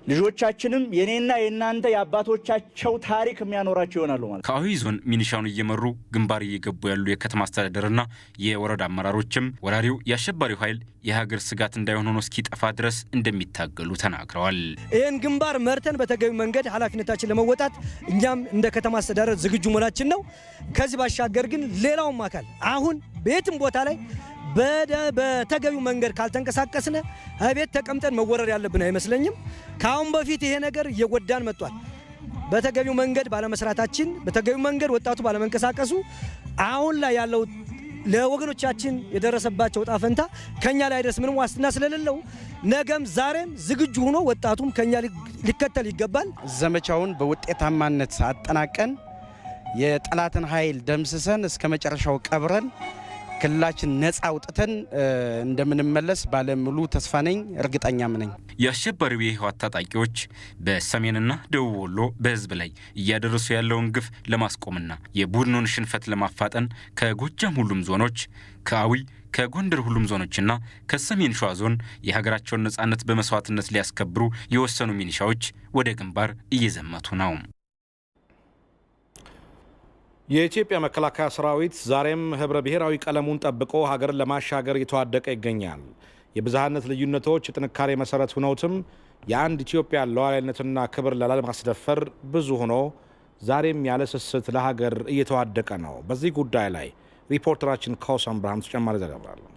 ልጆቻችንም የኔና የናንተ የአባቶቻቸው ታሪክ የሚያኖራቸው ይሆናሉ ማለት። ከአዊ ዞን ሚኒሻውን እየመሩ ግንባር እየገቡ ያሉ የከተማ አስተዳደርና የወረዳ አመራሮችም ወራሪው የአሸባሪው ኃይል የሀገር ስጋት እንዳይሆን ሆኖ እስኪጠፋ ድረስ እንደሚታገሉ ተናግረዋል። ይህን ግንባር መርተን በተገቢ መንገድ ኃላፊነታችን ለመወጣት እኛም እንደ ከተማ አስተዳደር ዝግጁ መሆናችን ነው። ከዚህ ባሻገር ግን ሌላውም አካል አሁን በየትም ቦታ ላይ በተገቢው መንገድ ካልተንቀሳቀስነ ቤት ተቀምጠን መወረር ያለብን አይመስለኝም። ከአሁን በፊት ይሄ ነገር እየጎዳን መጥቷል። በተገቢው መንገድ ባለመስራታችን፣ በተገቢው መንገድ ወጣቱ ባለመንቀሳቀሱ አሁን ላይ ያለው ለወገኖቻችን የደረሰባቸው ዕጣ ፈንታ ከኛ ላይ አይደርስ ምንም ዋስትና ስለሌለው ነገም ዛሬም ዝግጁ ሆኖ ወጣቱም ከኛ ሊከተል ይገባል። ዘመቻውን በውጤታማነት አጠናቀን የጠላትን ኃይል ደምስሰን እስከ መጨረሻው ቀብረን ክልላችን ነጻ አውጥተን እንደምንመለስ ባለሙሉ ተስፋ ነኝ፣ እርግጠኛም ነኝ። የአሸባሪው የህወሓት ታጣቂዎች በሰሜንና ደቡብ ወሎ በህዝብ ላይ እያደረሱ ያለውን ግፍ ለማስቆምና የቡድኑን ሽንፈት ለማፋጠን ከጎጃም ሁሉም ዞኖች ከአዊ ከጎንደር ሁሉም ዞኖችና ከሰሜን ሸዋ ዞን የሀገራቸውን ነጻነት በመስዋዕትነት ሊያስከብሩ የወሰኑ ሚኒሻዎች ወደ ግንባር እየዘመቱ ነው። የኢትዮጵያ መከላከያ ሰራዊት ዛሬም ህብረ ብሔራዊ ቀለሙን ጠብቆ ሀገርን ለማሻገር እየተዋደቀ ይገኛል። የብዝሃነት ልዩነቶች የጥንካሬ መሰረት ሆነውትም የአንድ ኢትዮጵያ ሉዓላዊነትና ክብር ላለማስደፈር ብዙ ሆኖ ዛሬም ያለ ስስት ለሀገር እየተዋደቀ ነው። በዚህ ጉዳይ ላይ ሪፖርተራችን ካውሳም ብርሃን ተጨማሪ ዘገባ አለው።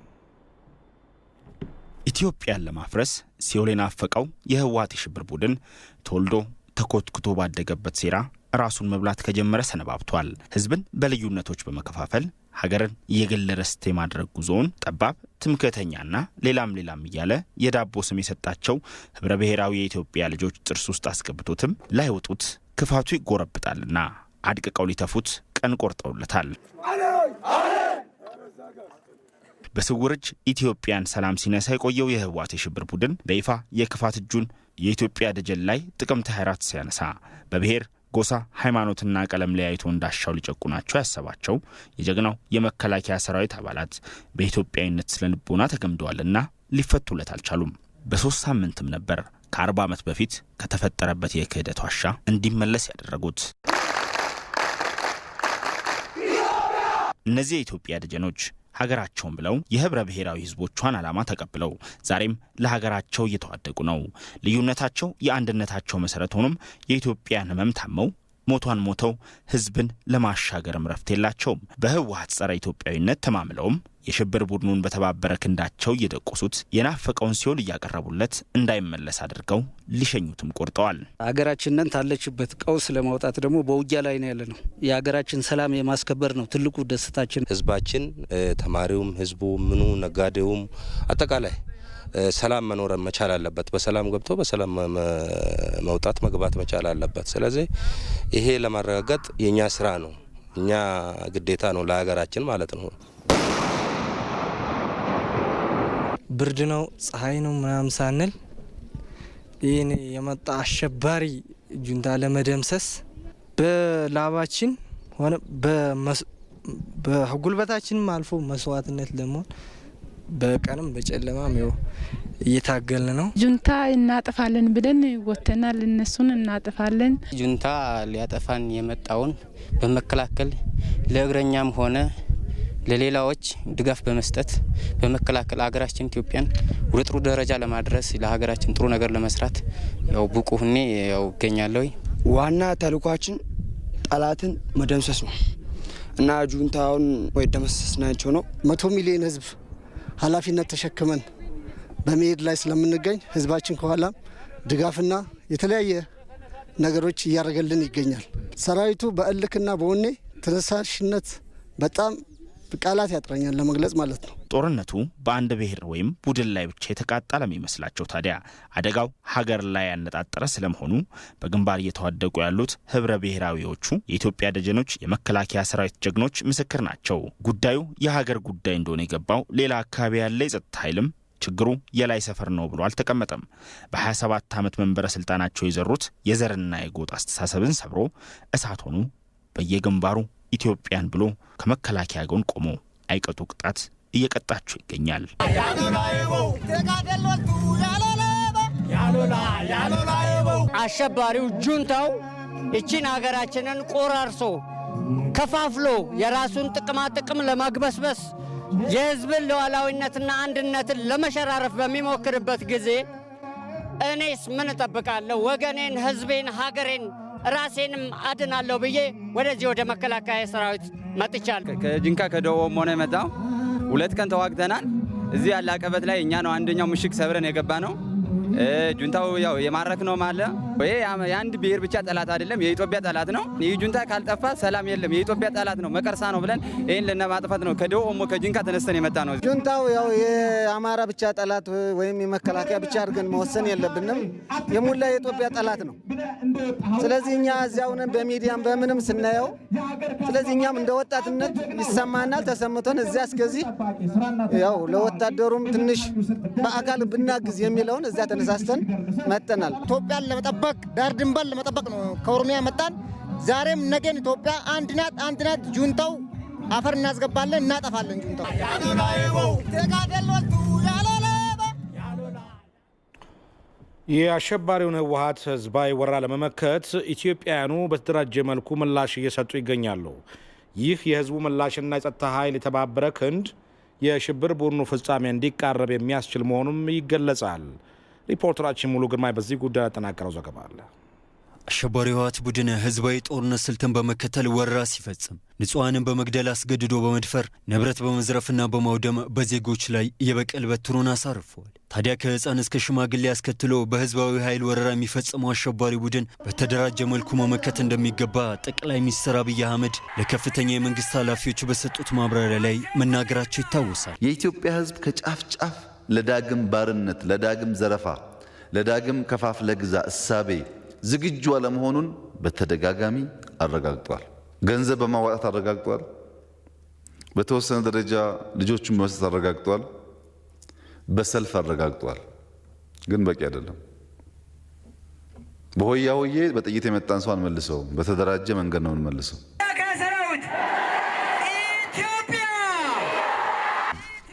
ኢትዮጵያን ለማፍረስ ሲኦል የናፈቀው የህወሓት የሽብር ቡድን ተወልዶ ተኮትኩቶ ባደገበት ሴራ ራሱን መብላት ከጀመረ ሰነባብቷል። ህዝብን በልዩነቶች በመከፋፈል ሀገርን የግል ርስት የማድረግ ጉዞውን ጠባብ ትምክህተኛና ሌላም እያለ የዳቦ ስም የሰጣቸው ህብረ ብሔራዊ የኢትዮጵያ ልጆች ጥርስ ውስጥ አስገብቶትም ላይወጡት ክፋቱ ይጎረብጣልና አድቅቀው ሊተፉት ቀን ቆርጠውለታል። በስውር እጅ ኢትዮጵያን ሰላም ሲነሳ የቆየው የህወሓት የሽብር ቡድን በይፋ የክፋት እጁን የኢትዮጵያ ደጀን ላይ ጥቅምት 24 ሲያነሳ በብሔር ጎሳ ሃይማኖትና ቀለም ለያይቶ እንዳሻው ሊጨቁናቸው ያሰባቸው የጀግናው የመከላከያ ሰራዊት አባላት በኢትዮጵያዊነት ስለልቦና ተገምደዋልና ሊፈቱለት አልቻሉም። በ3 ሳምንትም ነበር ከ40 ዓመት በፊት ከተፈጠረበት የክህደት ዋሻ እንዲመለስ ያደረጉት። እነዚህ የኢትዮጵያ ደጀኖች ሀገራቸውን ብለው የህብረ ብሔራዊ ህዝቦቿን ዓላማ ተቀብለው ዛሬም ለሀገራቸው እየተዋደቁ ነው። ልዩነታቸው የአንድነታቸው መሰረት ሆኖም የኢትዮጵያን ህመም ታመው ሞቷን ሞተው ህዝብን ለማሻገርም ረፍት የላቸውም። በህወሓት ጸረ ኢትዮጵያዊነት ተማምለውም የሽብር ቡድኑን በተባበረ ክንዳቸው እየደቆሱት የናፈቀውን ሲኦል እያቀረቡለት እንዳይመለስ አድርገው ሊሸኙትም ቆርጠዋል። ሀገራችንን ታለችበት ቀውስ ለማውጣት ደግሞ በውጊያ ላይ ነው ያለነው። የሀገራችን ሰላም የማስከበር ነው ትልቁ ደስታችን። ህዝባችን ተማሪውም፣ ህዝቡ፣ ምኑ፣ ነጋዴውም አጠቃላይ ሰላም መኖር መቻል አለበት። በሰላም ገብቶ በሰላም መውጣት መግባት መቻል አለበት። ስለዚህ ይሄ ለማረጋገጥ የኛ ስራ ነው፣ እኛ ግዴታ ነው ለሀገራችን ማለት ነው። ብርድ ነው ፀሐይ ነው ምናምን ሳንል ይህን የመጣ አሸባሪ ጁንታ ለመደምሰስ በላባችን ሆነ በጉልበታችንም አልፎ መስዋዕትነት ለመሆን በቀንም በጨለማም ነው እየታገልን ነው። ጁንታ እናጠፋለን ብለን ወተናል፣ እነሱን እናጠፋለን። ጁንታ ሊያጠፋን የመጣውን በመከላከል ለእግረኛም ሆነ ለሌላዎች ድጋፍ በመስጠት በመከላከል ሀገራችን ኢትዮጵያን ወደ ጥሩ ደረጃ ለማድረስ ለሀገራችን ጥሩ ነገር ለመስራት ያው ብቁ ሆኜ ያው እገኛለሁ። ዋና ተልኳችን ጠላትን መደምሰስ ነው እና ጁንታውን ወይ ደመሰስናቸው ነው። 100 ሚሊዮን ህዝብ ኃላፊነት ተሸክመን በመሄድ ላይ ስለምንገኝ ህዝባችን ከኋላም ድጋፍና የተለያየ ነገሮች እያደረገልን ይገኛል። ሰራዊቱ በእልክና በወኔ ተነሳሽነት በጣም ቃላት ያጥረኛል ለመግለጽ ማለት ነው። ጦርነቱ በአንድ ብሔር ወይም ቡድን ላይ ብቻ የተቃጣ ለሚመስላቸው ታዲያ አደጋው ሀገር ላይ ያነጣጠረ ስለመሆኑ በግንባር እየተዋደቁ ያሉት ህብረ ብሔራዊዎቹ የኢትዮጵያ ደጀኖች የመከላከያ ሰራዊት ጀግኖች ምስክር ናቸው። ጉዳዩ የሀገር ጉዳይ እንደሆነ የገባው ሌላ አካባቢ ያለ የጸጥታ ኃይልም ችግሩ የላይ ሰፈር ነው ብሎ አልተቀመጠም። በ27 ዓመት መንበረ ስልጣናቸው የዘሩት የዘርና የጎጥ አስተሳሰብን ሰብሮ እሳት ሆኑ በየግንባሩ ኢትዮጵያን ብሎ ከመከላከያ ጎን ቆሞ አይቀጡ ቅጣት እየቀጣቸው ይገኛል። አሸባሪው ጁንታው እቺን ሀገራችንን ቆራርሶ ከፋፍሎ የራሱን ጥቅም ለማግበስበስ የህዝብን ሉዓላዊነትና አንድነትን ለመሸራረፍ በሚሞክርበት ጊዜ እኔስ ምን እጠብቃለሁ? ወገኔን፣ ህዝቤን፣ ሀገሬን ራሴንም አድናለሁ ብዬ ወደዚህ ወደ መከላከያ ሰራዊት መጥቻለሁ። ከጅንካ ከደቡብ ኦሞ ነው የመጣው። 2 ቀን ተዋግተናል። እዚህ ያለ አቀበት ላይ እኛ ነው አንደኛው ምሽግ ሰብረን የገባ ነው። ጁንታው ያው የማረክ ነው ማለት ወይ የአንድ ብሔር ብቻ ጠላት አይደለም፣ የኢትዮጵያ ጠላት ነው። ይህ ጁንታ ካልጠፋ ሰላም የለም፣ የኢትዮጵያ ጠላት ነው፣ መቀርሳ ነው ብለን ይህን ለማጥፋት ነው ከደቡብ ኦሞ ከጅንካ ተነስተን የመጣ ነው። ጁንታው ያው የአማራ ብቻ ጠላት ወይም የመከላከያ ብቻ አድርገን መወሰን የለብንም። የሙላ የኢትዮጵያ ጠላት ነው። ስለዚህ እኛ እዚያውንም በሚዲያም በምንም ስናየው፣ ስለዚህ እኛም እንደ ወጣትነት ይሰማናል፣ ተሰምቶን እዚያ እስከዚህ ያው ለወታደሩም ትንሽ በአካል ብናግዝ የሚለውን እዚያ ተነሳስተን መጥተናል። ኢትዮጵያን ለመጠበቅ ዳር ድንበር ለመጠበቅ ነው ከኦሮሚያ መጣን። ዛሬም ነገን ኢትዮጵያ አንድ ናት። ጁንታው አፈር እናስገባለን፣ እናጠፋለን ጁንታው። የአሸባሪውን ህወሓት ህዝባዊ ወረራ ለመመከት ኢትዮጵያውያኑ በተደራጀ መልኩ ምላሽ እየሰጡ ይገኛሉ። ይህ የህዝቡ ምላሽና የጸጥታ ኃይል የተባበረ ክንድ የሽብር ቡድኑ ፍጻሜ እንዲቃረብ የሚያስችል መሆኑም ይገለጻል። ሪፖርተራችን ሙሉ ግርማይ በዚህ ጉዳይ ያጠናቀረው ዘገባ አለ። አሸባሪው ህወሓት ቡድን ህዝባዊ ጦርነት ስልትን በመከተል ወረራ ሲፈጽም ንጹሃንን በመግደል አስገድዶ በመድፈር ንብረት በመዝረፍና በማውደም በዜጎች ላይ የበቀል በትሩን አሳርፏል። ታዲያ ከህፃን እስከ ሽማግሌ ያስከትሎ በህዝባዊ ኃይል ወረራ የሚፈጽመው አሸባሪ ቡድን በተደራጀ መልኩ መመከት እንደሚገባ ጠቅላይ ሚኒስትር አብይ አህመድ ለከፍተኛ የመንግስት ኃላፊዎች በሰጡት ማብራሪያ ላይ መናገራቸው ይታወሳል። የኢትዮጵያ ህዝብ ከጫፍ ጫፍ ለዳግም ባርነት፣ ለዳግም ዘረፋ፣ ለዳግም ከፋፍለ ግዛ እሳቤ ዝግጁ አለመሆኑን በተደጋጋሚ አረጋግጧል። ገንዘብ በማዋጣት አረጋግጧል። በተወሰነ ደረጃ ልጆቹን በመስጠት አረጋግጧል። በሰልፍ አረጋግጧል። ግን በቂ አይደለም። በሆያ ሆዬ በጥይት የመጣን ሰው አንመልሰውም። በተደራጀ መንገድ ነው የምንመልሰው።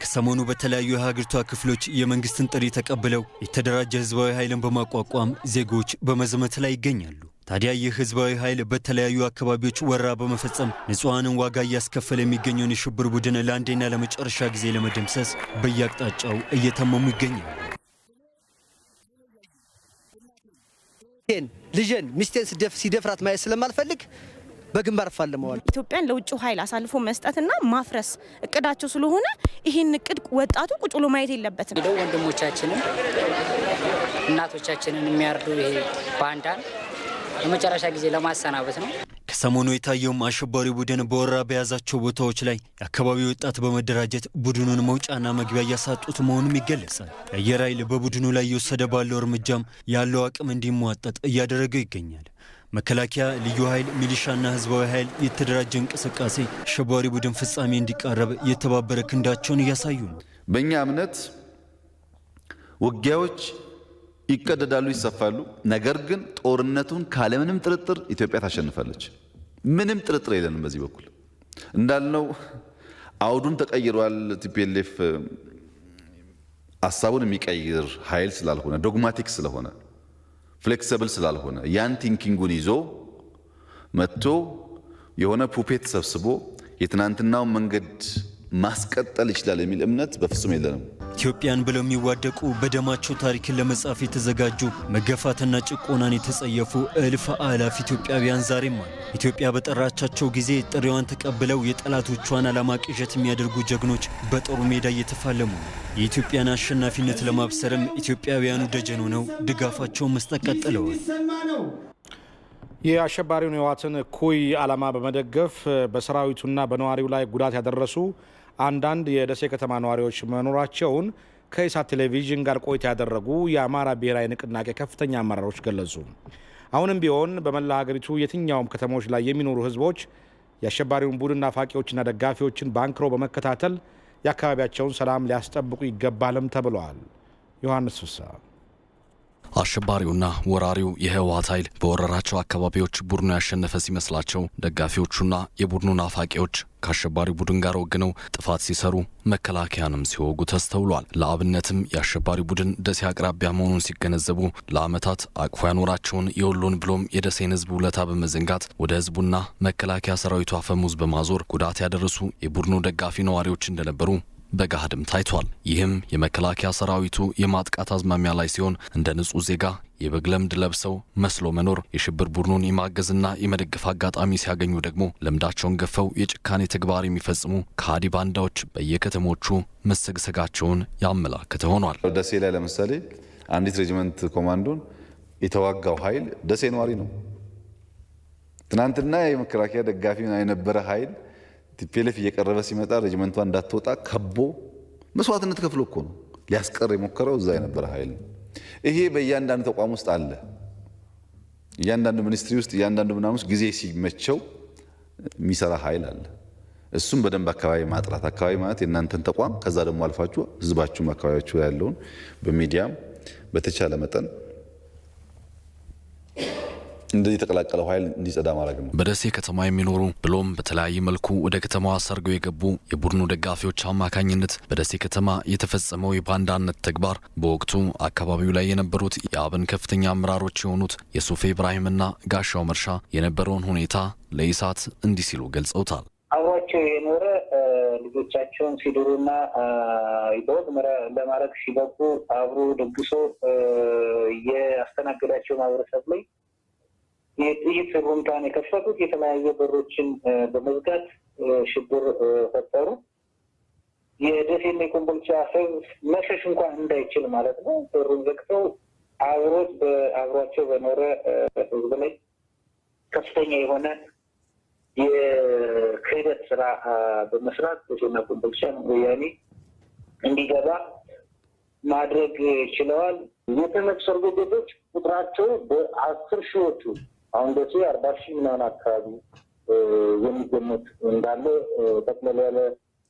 ሰሞኑ በተለያዩ የሀገሪቷ ክፍሎች የመንግስትን ጥሪ ተቀብለው የተደራጀ ህዝባዊ ኃይልን በማቋቋም ዜጎች በመዝመት ላይ ይገኛሉ። ታዲያ ይህ ህዝባዊ ኃይል በተለያዩ አካባቢዎች ወረራ በመፈጸም ንጹሃንን ዋጋ እያስከፈለ የሚገኘውን የሽብር ቡድን ለአንዴና ለመጨረሻ ጊዜ ለመደምሰስ በየአቅጣጫው እየተመሙ ይገኛሉ። ልጄን ሚስቴን ሲደፍራት ማየት ስለማልፈልግ በግንባር ፋለመዋል። ኢትዮጵያን ለውጭው ኃይል አሳልፎ መስጠትና ማፍረስ እቅዳቸው ስለሆነ ይህን እቅድ ወጣቱ ቁጭ ብሎ ማየት የለበትም። ወንድሞቻችንን እናቶቻችንን የሚያርዱ ይሄ ባንዳን ለመጨረሻ ጊዜ ለማሰናበት ነው። ከሰሞኑ የታየውም አሸባሪ ቡድን በወረራ በያዛቸው ቦታዎች ላይ የአካባቢው ወጣት በመደራጀት ቡድኑን መውጫና መግቢያ እያሳጡት መሆኑም ይገለጻል። የአየር ኃይል በቡድኑ ላይ እየወሰደ ባለው እርምጃም ያለው አቅም እንዲሟጠጥ እያደረገው ይገኛል። መከላከያ፣ ልዩ ኃይል፣ ሚሊሻና ህዝባዊ ኃይል የተደራጀ እንቅስቃሴ አሸባሪ ቡድን ፍጻሜ እንዲቃረብ የተባበረ ክንዳቸውን እያሳዩ ነው። በእኛ እምነት ውጊያዎች ይቀደዳሉ፣ ይሰፋሉ። ነገር ግን ጦርነቱን ካለምንም ጥርጥር ኢትዮጵያ ታሸንፋለች። ምንም ጥርጥር የለንም። በዚህ በኩል እንዳልነው አውዱን ተቀይሯል። ቲፒኤልኤፍ ሀሳቡን የሚቀይር ኃይል ስላልሆነ፣ ዶግማቲክ ስለሆነ፣ ፍሌክሲብል ስላልሆነ ያን ቲንኪንጉን ይዞ መጥቶ የሆነ ፑፔት ሰብስቦ የትናንትናውን መንገድ ማስቀጠል ይችላል የሚል እምነት በፍጹም የለንም። ኢትዮጵያን ብለው የሚዋደቁ በደማቸው ታሪክን ለመጻፍ የተዘጋጁ መገፋትና ጭቆናን የተጸየፉ እልፍ አላፍ ኢትዮጵያውያን ዛሬም አሉ። ኢትዮጵያ በጠራቻቸው ጊዜ ጥሪዋን ተቀብለው የጠላቶቿን ዓላማ ቅዠት የሚያደርጉ ጀግኖች በጦሩ ሜዳ እየተፋለሙ ነው። የኢትዮጵያን አሸናፊነት ለማብሰርም ኢትዮጵያውያኑ ደጀን ሆነው ድጋፋቸውን መስጠት ቀጥለዋል። የአሸባሪውን ህወሓትን እኩይ ዓላማ በመደገፍ በሰራዊቱና በነዋሪው ላይ ጉዳት ያደረሱ አንዳንድ የደሴ ከተማ ነዋሪዎች መኖራቸውን ከኢሳት ቴሌቪዥን ጋር ቆይታ ያደረጉ የአማራ ብሔራዊ ንቅናቄ ከፍተኛ አመራሮች ገለጹ። አሁንም ቢሆን በመላ ሀገሪቱ የትኛውም ከተሞች ላይ የሚኖሩ ህዝቦች የአሸባሪውን ቡድን ናፋቂዎችና ደጋፊዎችን በአንክሮ በመከታተል የአካባቢያቸውን ሰላም ሊያስጠብቁ ይገባልም ተብለዋል። ዮሐንስ ፍሳ አሸባሪውና ወራሪው የህወሓት ኃይል በወረራቸው አካባቢዎች ቡድኑ ያሸነፈ ሲመስላቸው ደጋፊዎቹና የቡድኑ ናፋቂዎች ከአሸባሪ ቡድን ጋር ወግነው ጥፋት ሲሰሩ መከላከያንም ሲወጉ ተስተውሏል። ለአብነትም የአሸባሪ ቡድን ደሴ አቅራቢያ መሆኑን ሲገነዘቡ ለዓመታት አቅፎ ያኖራቸውን የወሎን ብሎም የደሴን ህዝብ ውለታ በመዘንጋት ወደ ህዝቡና መከላከያ ሰራዊቱ አፈሙዝ በማዞር ጉዳት ያደረሱ የቡድኑ ደጋፊ ነዋሪዎች እንደነበሩ በጋህድም ታይቷል። ይህም የመከላከያ ሰራዊቱ የማጥቃት አዝማሚያ ላይ ሲሆን እንደ ንጹህ ዜጋ የበግ ለምድ ለብሰው መስሎ መኖር የሽብር ቡድኑን የማገዝና የመደገፍ አጋጣሚ ሲያገኙ ደግሞ ልምዳቸውን ገፈው የጭካኔ ተግባር የሚፈጽሙ ከሃዲ ባንዳዎች በየከተሞቹ መሰግሰጋቸውን ያመላከተ ሆኗል። ደሴ ላይ ለምሳሌ አንዲት ሬጂመንት ኮማንዶን የተዋጋው ኃይል ደሴ ነዋሪ ነው። ትናንትና የመከላከያ ደጋፊ የነበረ ኃይል ቲፒኤልኤፍ እየቀረበ ሲመጣ ሬጂመንቷ እንዳትወጣ ከቦ መስዋዕትነት ከፍሎ እኮ ነው ሊያስቀር የሞከረው እዛ የነበረ ኃይል ነው። ይሄ በእያንዳንዱ ተቋም ውስጥ አለ። እያንዳንዱ ሚኒስትሪ ውስጥ እያንዳንዱ ምናምን ውስጥ ጊዜ ሲመቸው የሚሰራ ኃይል አለ። እሱም በደንብ አካባቢ ማጥራት፣ አካባቢ ማለት የእናንተን ተቋም ከዛ ደግሞ አልፋችሁ ህዝባችሁም አካባቢያችሁ ያለውን በሚዲያም በተቻለ መጠን እንደዚህ የተቀላቀለው ኃይል እንዲጸዳ ማድረግ ነው። በደሴ ከተማ የሚኖሩ ብሎም በተለያየ መልኩ ወደ ከተማዋ ሰርገው የገቡ የቡድኑ ደጋፊዎች አማካኝነት በደሴ ከተማ የተፈጸመው የባንዳነት ተግባር በወቅቱ አካባቢው ላይ የነበሩት የአብን ከፍተኛ አመራሮች የሆኑት የሱፌ ኢብራሂምና ጋሻው መርሻ የነበረውን ሁኔታ ለኢሳት እንዲህ ሲሉ ገልጸውታል። አብሯቸው የኖረ ልጆቻቸውን ሲድሩና ይወት ለማድረግ ሲበቁ አብሮ ደግሶ የአስተናገዳቸው ማህበረሰብ ላይ የጥይት ሩምታን የከፈቱት የተለያዩ በሮችን በመዝጋት ሽብር ፈጠሩ። የደሴና የኮምቦልቻ ህዝብ መሸሽ እንኳን እንዳይችል ማለት ነው በሩን ዘግተው አብሯቸው በኖረ ህዝብ ላይ ከፍተኛ የሆነ የክህደት ስራ በመስራት ደሴና ኮምቦልቻን ወያኔ እንዲገባ ማድረግ ችለዋል። የተመድ ሰርጎ ገቦች ቁጥራቸው በ10 ሺዎቹ አሁን ደሴ 40 ሺህ ምናምን አካባቢ የሚገመት እንዳለ ጠቅለል ያለ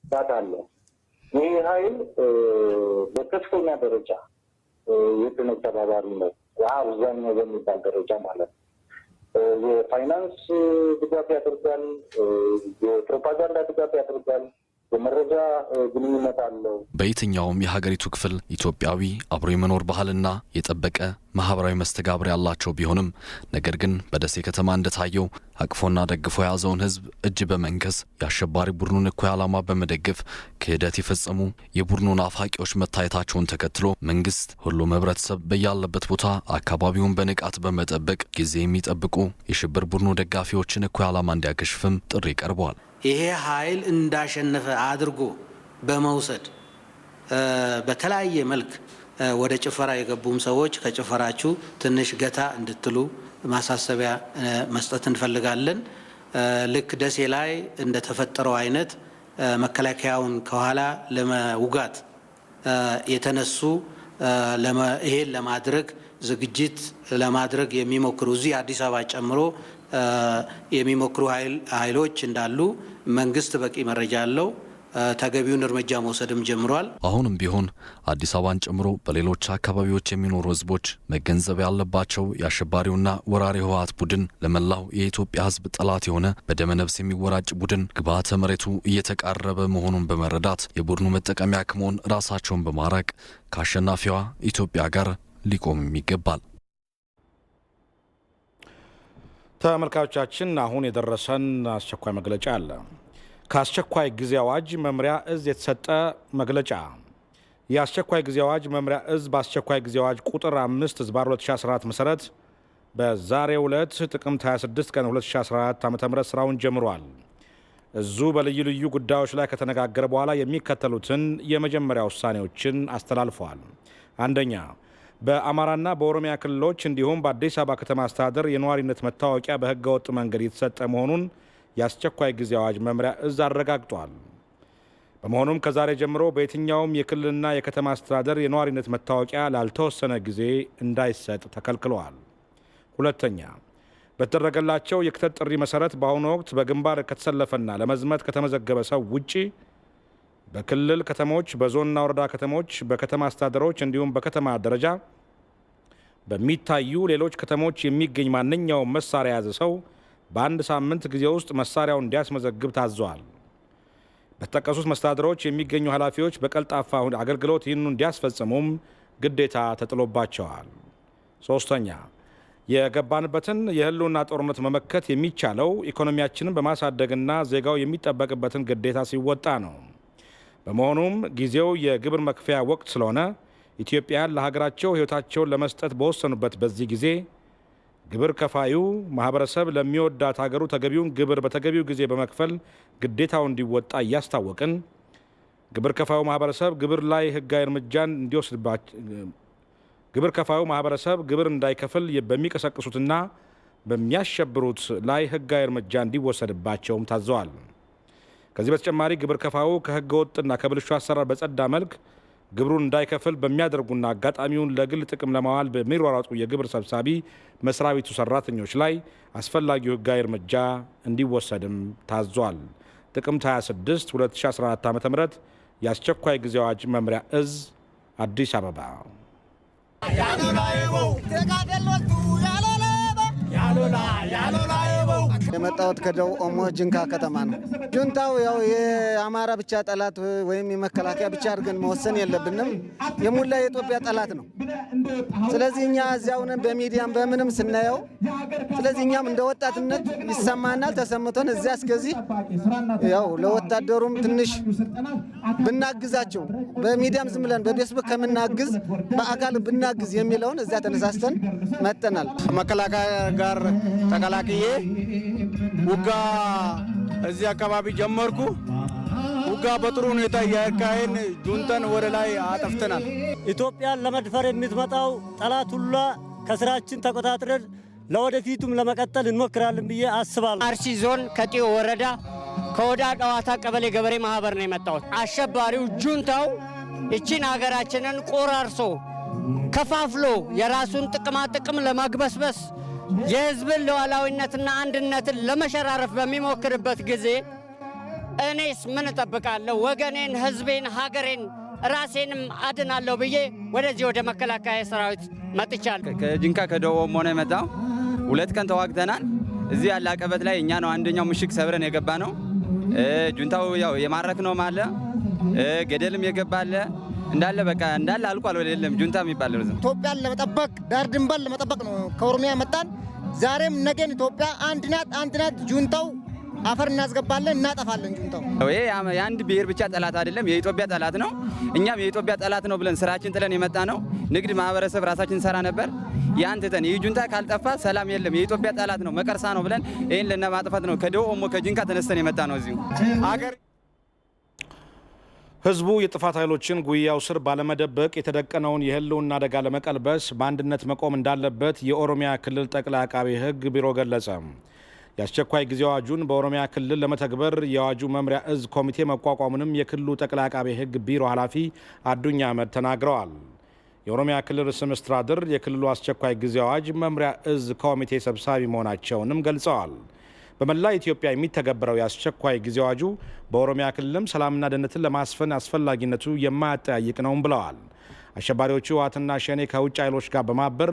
ዳታ አለ። ይህ ኃይል በከፍተኛ ደረጃ የተመድ ተባባሪ ነው። አብዛኛው በሚባል ደረጃ ማለት ነው። የፋይናንስ ድጋፍ ያደርጋል፣ የፕሮፓጋንዳ ድጋፍ ያደርጋል፣ የመረጃ ግንኙነት አለው። በየትኛውም የሀገሪቱ ክፍል ኢትዮጵያዊ አብሮ የመኖር ባህልና የጠበቀ ማህበራዊ መስተጋብር ያላቸው ቢሆንም ነገር ግን በደሴ ከተማ እንደታየው አቅፎና ደግፎ የያዘውን ህዝብ እጅ በመንከስ የአሸባሪ ቡድኑን እኩይ ዓላማ በመደገፍ ክህደት የፈጸሙ የቡድኑ ናፋቂዎች መታየታቸውን ተከትሎ መንግስት ሁሉም ህብረተሰብ በያለበት ቦታ አካባቢውን በንቃት በመጠበቅ ጊዜ የሚጠብቁ የሽብር ቡድኑ ደጋፊዎችን እኩይ ዓላማ እንዲያከሽፍም ጥሪ ቀርቧል። ይሄ ኃይል እንዳሸነፈ አድርጎ በመውሰድ በተለያየ መልክ ወደ ጭፈራ የገቡም ሰዎች ከጭፈራችሁ ትንሽ ገታ እንድትሉ ማሳሰቢያ መስጠት እንፈልጋለን። ልክ ደሴ ላይ እንደተፈጠረው አይነት መከላከያውን ከኋላ ለመውጋት የተነሱ ይሄን ለማድረግ ዝግጅት ለማድረግ የሚሞክሩ እዚህ አዲስ አበባ ጨምሮ የሚሞክሩ ኃይሎች እንዳሉ መንግስት በቂ መረጃ አለው። ተገቢውን እርምጃ መውሰድም ጀምሯል። አሁንም ቢሆን አዲስ አበባን ጨምሮ በሌሎች አካባቢዎች የሚኖሩ ህዝቦች መገንዘብ ያለባቸው የአሸባሪውና ወራሪ ህወሓት ቡድን ለመላው የኢትዮጵያ ህዝብ ጠላት የሆነ በደመነፍስ የሚወራጭ ቡድን ግብዓተ መሬቱ እየተቃረበ መሆኑን በመረዳት የቡድኑ መጠቀሚያ ከመሆን ራሳቸውን በማራቅ ከአሸናፊዋ ኢትዮጵያ ጋር ሊቆምም ይገባል። ተመልካቾቻችን አሁን የደረሰን አስቸኳይ መግለጫ አለ። ከአስቸኳይ ጊዜ አዋጅ መምሪያ እዝ የተሰጠ መግለጫ። የአስቸኳይ ጊዜ አዋጅ መምሪያ እዝ በአስቸኳይ ጊዜ አዋጅ ቁጥር 5/2014 መሰረት በዛሬው ዕለት ጥቅምት 26 ቀን 2014 ዓ.ም ስራውን ጀምሯል። እዙ በልዩ ልዩ ጉዳዮች ላይ ከተነጋገረ በኋላ የሚከተሉትን የመጀመሪያ ውሳኔዎችን አስተላልፈዋል። አንደኛ፣ በአማራና በኦሮሚያ ክልሎች እንዲሁም በአዲስ አበባ ከተማ አስተዳደር የነዋሪነት መታወቂያ በህገ ወጥ መንገድ የተሰጠ መሆኑን የአስቸኳይ ጊዜ አዋጅ መምሪያ እዝ አረጋግጧል። በመሆኑም ከዛሬ ጀምሮ በየትኛውም የክልልና የከተማ አስተዳደር የነዋሪነት መታወቂያ ላልተወሰነ ጊዜ እንዳይሰጥ ተከልክለዋል። ሁለተኛ፣ በተደረገላቸው የክተት ጥሪ መሰረት በአሁኑ ወቅት በግንባር ከተሰለፈና ለመዝመት ከተመዘገበ ሰው ውጪ በክልል ከተሞች፣ በዞንና ወረዳ ከተሞች፣ በከተማ አስተዳደሮች እንዲሁም በከተማ ደረጃ በሚታዩ ሌሎች ከተሞች የሚገኝ ማንኛውም መሳሪያ የያዘ ሰው በአንድ ሳምንት ጊዜ ውስጥ መሳሪያውን እንዲያስመዘግብ ታዘዋል። በተጠቀሱት መስተዳድሮች የሚገኙ ኃላፊዎች በቀልጣፋ አገልግሎት ይህንኑ እንዲያስፈጽሙም ግዴታ ተጥሎባቸዋል። ሶስተኛ፣ የገባንበትን የህልውና ጦርነት መመከት የሚቻለው ኢኮኖሚያችንን በማሳደግና ዜጋው የሚጠበቅበትን ግዴታ ሲወጣ ነው። በመሆኑም ጊዜው የግብር መክፈያ ወቅት ስለሆነ ኢትዮጵያን ለሀገራቸው ህይወታቸውን ለመስጠት በወሰኑበት በዚህ ጊዜ ግብር ከፋዩ ማህበረሰብ ለሚወዳት ሀገሩ ተገቢውን ግብር በተገቢው ጊዜ በመክፈል ግዴታው እንዲወጣ እያስታወቅን ግብር ከፋዩ ማህበረሰብ ግብር ላይ ህጋዊ እርምጃን ግብር ከፋዩ ማህበረሰብ ግብር እንዳይከፍል በሚቀሰቅሱትና በሚያሸብሩት ላይ ህጋዊ እርምጃ እንዲወሰድባቸውም ታዘዋል። ከዚህ በተጨማሪ ግብር ከፋዩ ከህገ ወጥና ከብልሹ አሰራር በጸዳ መልክ ግብሩን እንዳይከፍል በሚያደርጉና አጋጣሚውን ለግል ጥቅም ለማዋል በሚሯሯጡ የግብር ሰብሳቢ መስሪያ ቤቱ ሰራተኞች ላይ አስፈላጊው ህጋዊ እርምጃ እንዲወሰድም ታዟል። ጥቅምት 26 2014 ዓ.ም የአስቸኳይ ጊዜ አዋጅ መምሪያ እዝ አዲስ አበባ የመጣሁት ከደቡብ ኦሞ ጅንካ ከተማ ነው። ጁንታው ያው የአማራ ብቻ ጠላት ወይም የመከላከያ ብቻ አድርገን መወሰን የለብንም። የሙላ የኢትዮጵያ ጠላት ነው። ስለዚህ እኛ እዚያውን በሚዲያም በምንም ስናየው፣ ስለዚህ እኛም እንደ ወጣትነት ይሰማናል። ተሰምቶን እዚያ እስከዚህ ያው ለወታደሩም ትንሽ ብናግዛቸው በሚዲያም ዝም ብለን በፌስቡክ ከምናግዝ በአካል ብናግዝ የሚለውን እዚያ ተነሳስተን መጥተናል። መከላከያ ጋር ተቀላቅዬ ውጋ እዚህ አካባቢ ጀመርኩ። ውጋ በጥሩ ሁኔታ እያካሄድን ጁንታን ወደ ላይ አጠፍተናል። ኢትዮጵያን ለመድፈር የምትመጣው ጠላት ሁላ ከስራችን ተቆጣጥረን ለወደፊቱም ለመቀጠል እንሞክራለን ብዬ አስባለሁ። አርሲ ዞን ከጢዮ ወረዳ ከወዳ ዳዋታ ቀበሌ ገበሬ ማህበር ነው የመጣሁት። አሸባሪው ጁንታው እቺን ሀገራችንን ቆራርሶ ከፋፍሎ የራሱን ጥቅማ ጥቅም ለማግበስበስ የህዝብን ሉዓላዊነትና አንድነትን ለመሸራረፍ በሚሞክርበት ጊዜ እኔስ ምን እጠብቃለሁ? ወገኔን፣ ህዝቤን፣ ሀገሬን ራሴንም አድናለሁ ብዬ ወደዚህ ወደ መከላከያ ሰራዊት መጥቻለሁ። ከጅንካ ከደቡብ ኦሞ ነው የመጣው። 2 ቀን ተዋግተናል። እዚህ ያለ አቀበት ላይ እኛ ነው አንደኛው ምሽግ ሰብረን የገባ ነው። ጁንታው ያው የማረክ ነው ማለ ገደልም የገባለ እንዳለ በቃ እንዳለ አልቋል። ወደለም ጁንታ የሚባል ኢትዮጵያን ለመጠበቅ ዳር ድንበር ለመጠበቅ ነው ከኦሮሚያ መጣን። ዛሬም ነገን ኢትዮጵያ አንድ ናት። ጁንታው አፈር እናስገባለን፣ እናጠፋለን። ጁንታው ይሄ የአንድ ብሔር ብቻ ጠላት አይደለም፣ የኢትዮጵያ ጠላት ነው። እኛም የኢትዮጵያ ጠላት ነው ብለን ስራችን ጥለን የመጣ ነው። ንግድ ማህበረሰብ ራሳችን ሰራ ነበር። ያን ትተን ይህ ጁንታ ካልጠፋ ሰላም የለም፣ የኢትዮጵያ ጠላት ነው፣ መቀርሳ ነው ብለን ይህን ለማጥፋት ነው ከደቡብ ኦሞ ከጅንካ ተነስተን የመጣ ነው እዚሁ አገር። ህዝቡ የጥፋት ኃይሎችን ጉያው ስር ባለመደበቅ የተደቀነውን የህልውና አደጋ ለመቀልበስ በአንድነት መቆም እንዳለበት የኦሮሚያ ክልል ጠቅላይ አቃቤ ሕግ ቢሮ ገለጸ። የአስቸኳይ ጊዜ አዋጁን በኦሮሚያ ክልል ለመተግበር የአዋጁ መምሪያ እዝ ኮሚቴ መቋቋሙንም የክልሉ ጠቅላይ አቃቤ ሕግ ቢሮ ኃላፊ አዱኛ አህመድ ተናግረዋል። የኦሮሚያ ክልል ርዕሰ መስተዳድር የክልሉ አስቸኳይ ጊዜ አዋጅ መምሪያ እዝ ኮሚቴ ሰብሳቢ መሆናቸውንም ገልጸዋል። በመላ ኢትዮጵያ የሚተገበረው የአስቸኳይ ጊዜ አዋጁ በኦሮሚያ ክልልም ሰላምና ደህንነትን ለማስፈን አስፈላጊነቱ የማያጠያይቅ ነውም ብለዋል። አሸባሪዎቹ ህወሓትና ሸኔ ከውጭ ኃይሎች ጋር በማበር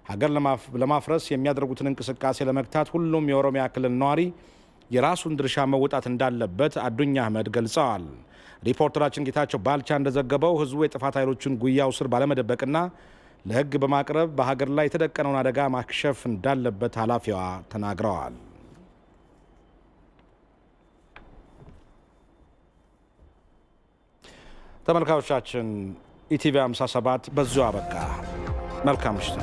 ሀገር ለማፍረስ የሚያደርጉትን እንቅስቃሴ ለመግታት ሁሉም የኦሮሚያ ክልል ነዋሪ የራሱን ድርሻ መወጣት እንዳለበት አዱኛ አህመድ ገልጸዋል። ሪፖርተራችን ጌታቸው ባልቻ እንደዘገበው ህዝቡ የጥፋት ኃይሎችን ጉያው ስር ባለመደበቅና ለህግ በማቅረብ በሀገር ላይ የተደቀነውን አደጋ ማክሸፍ እንዳለበት ኃላፊዋ ተናግረዋል። ተመልካቾቻችን ኢቲቪ 57 በዚሁ አበቃ። መልካም ምሽት።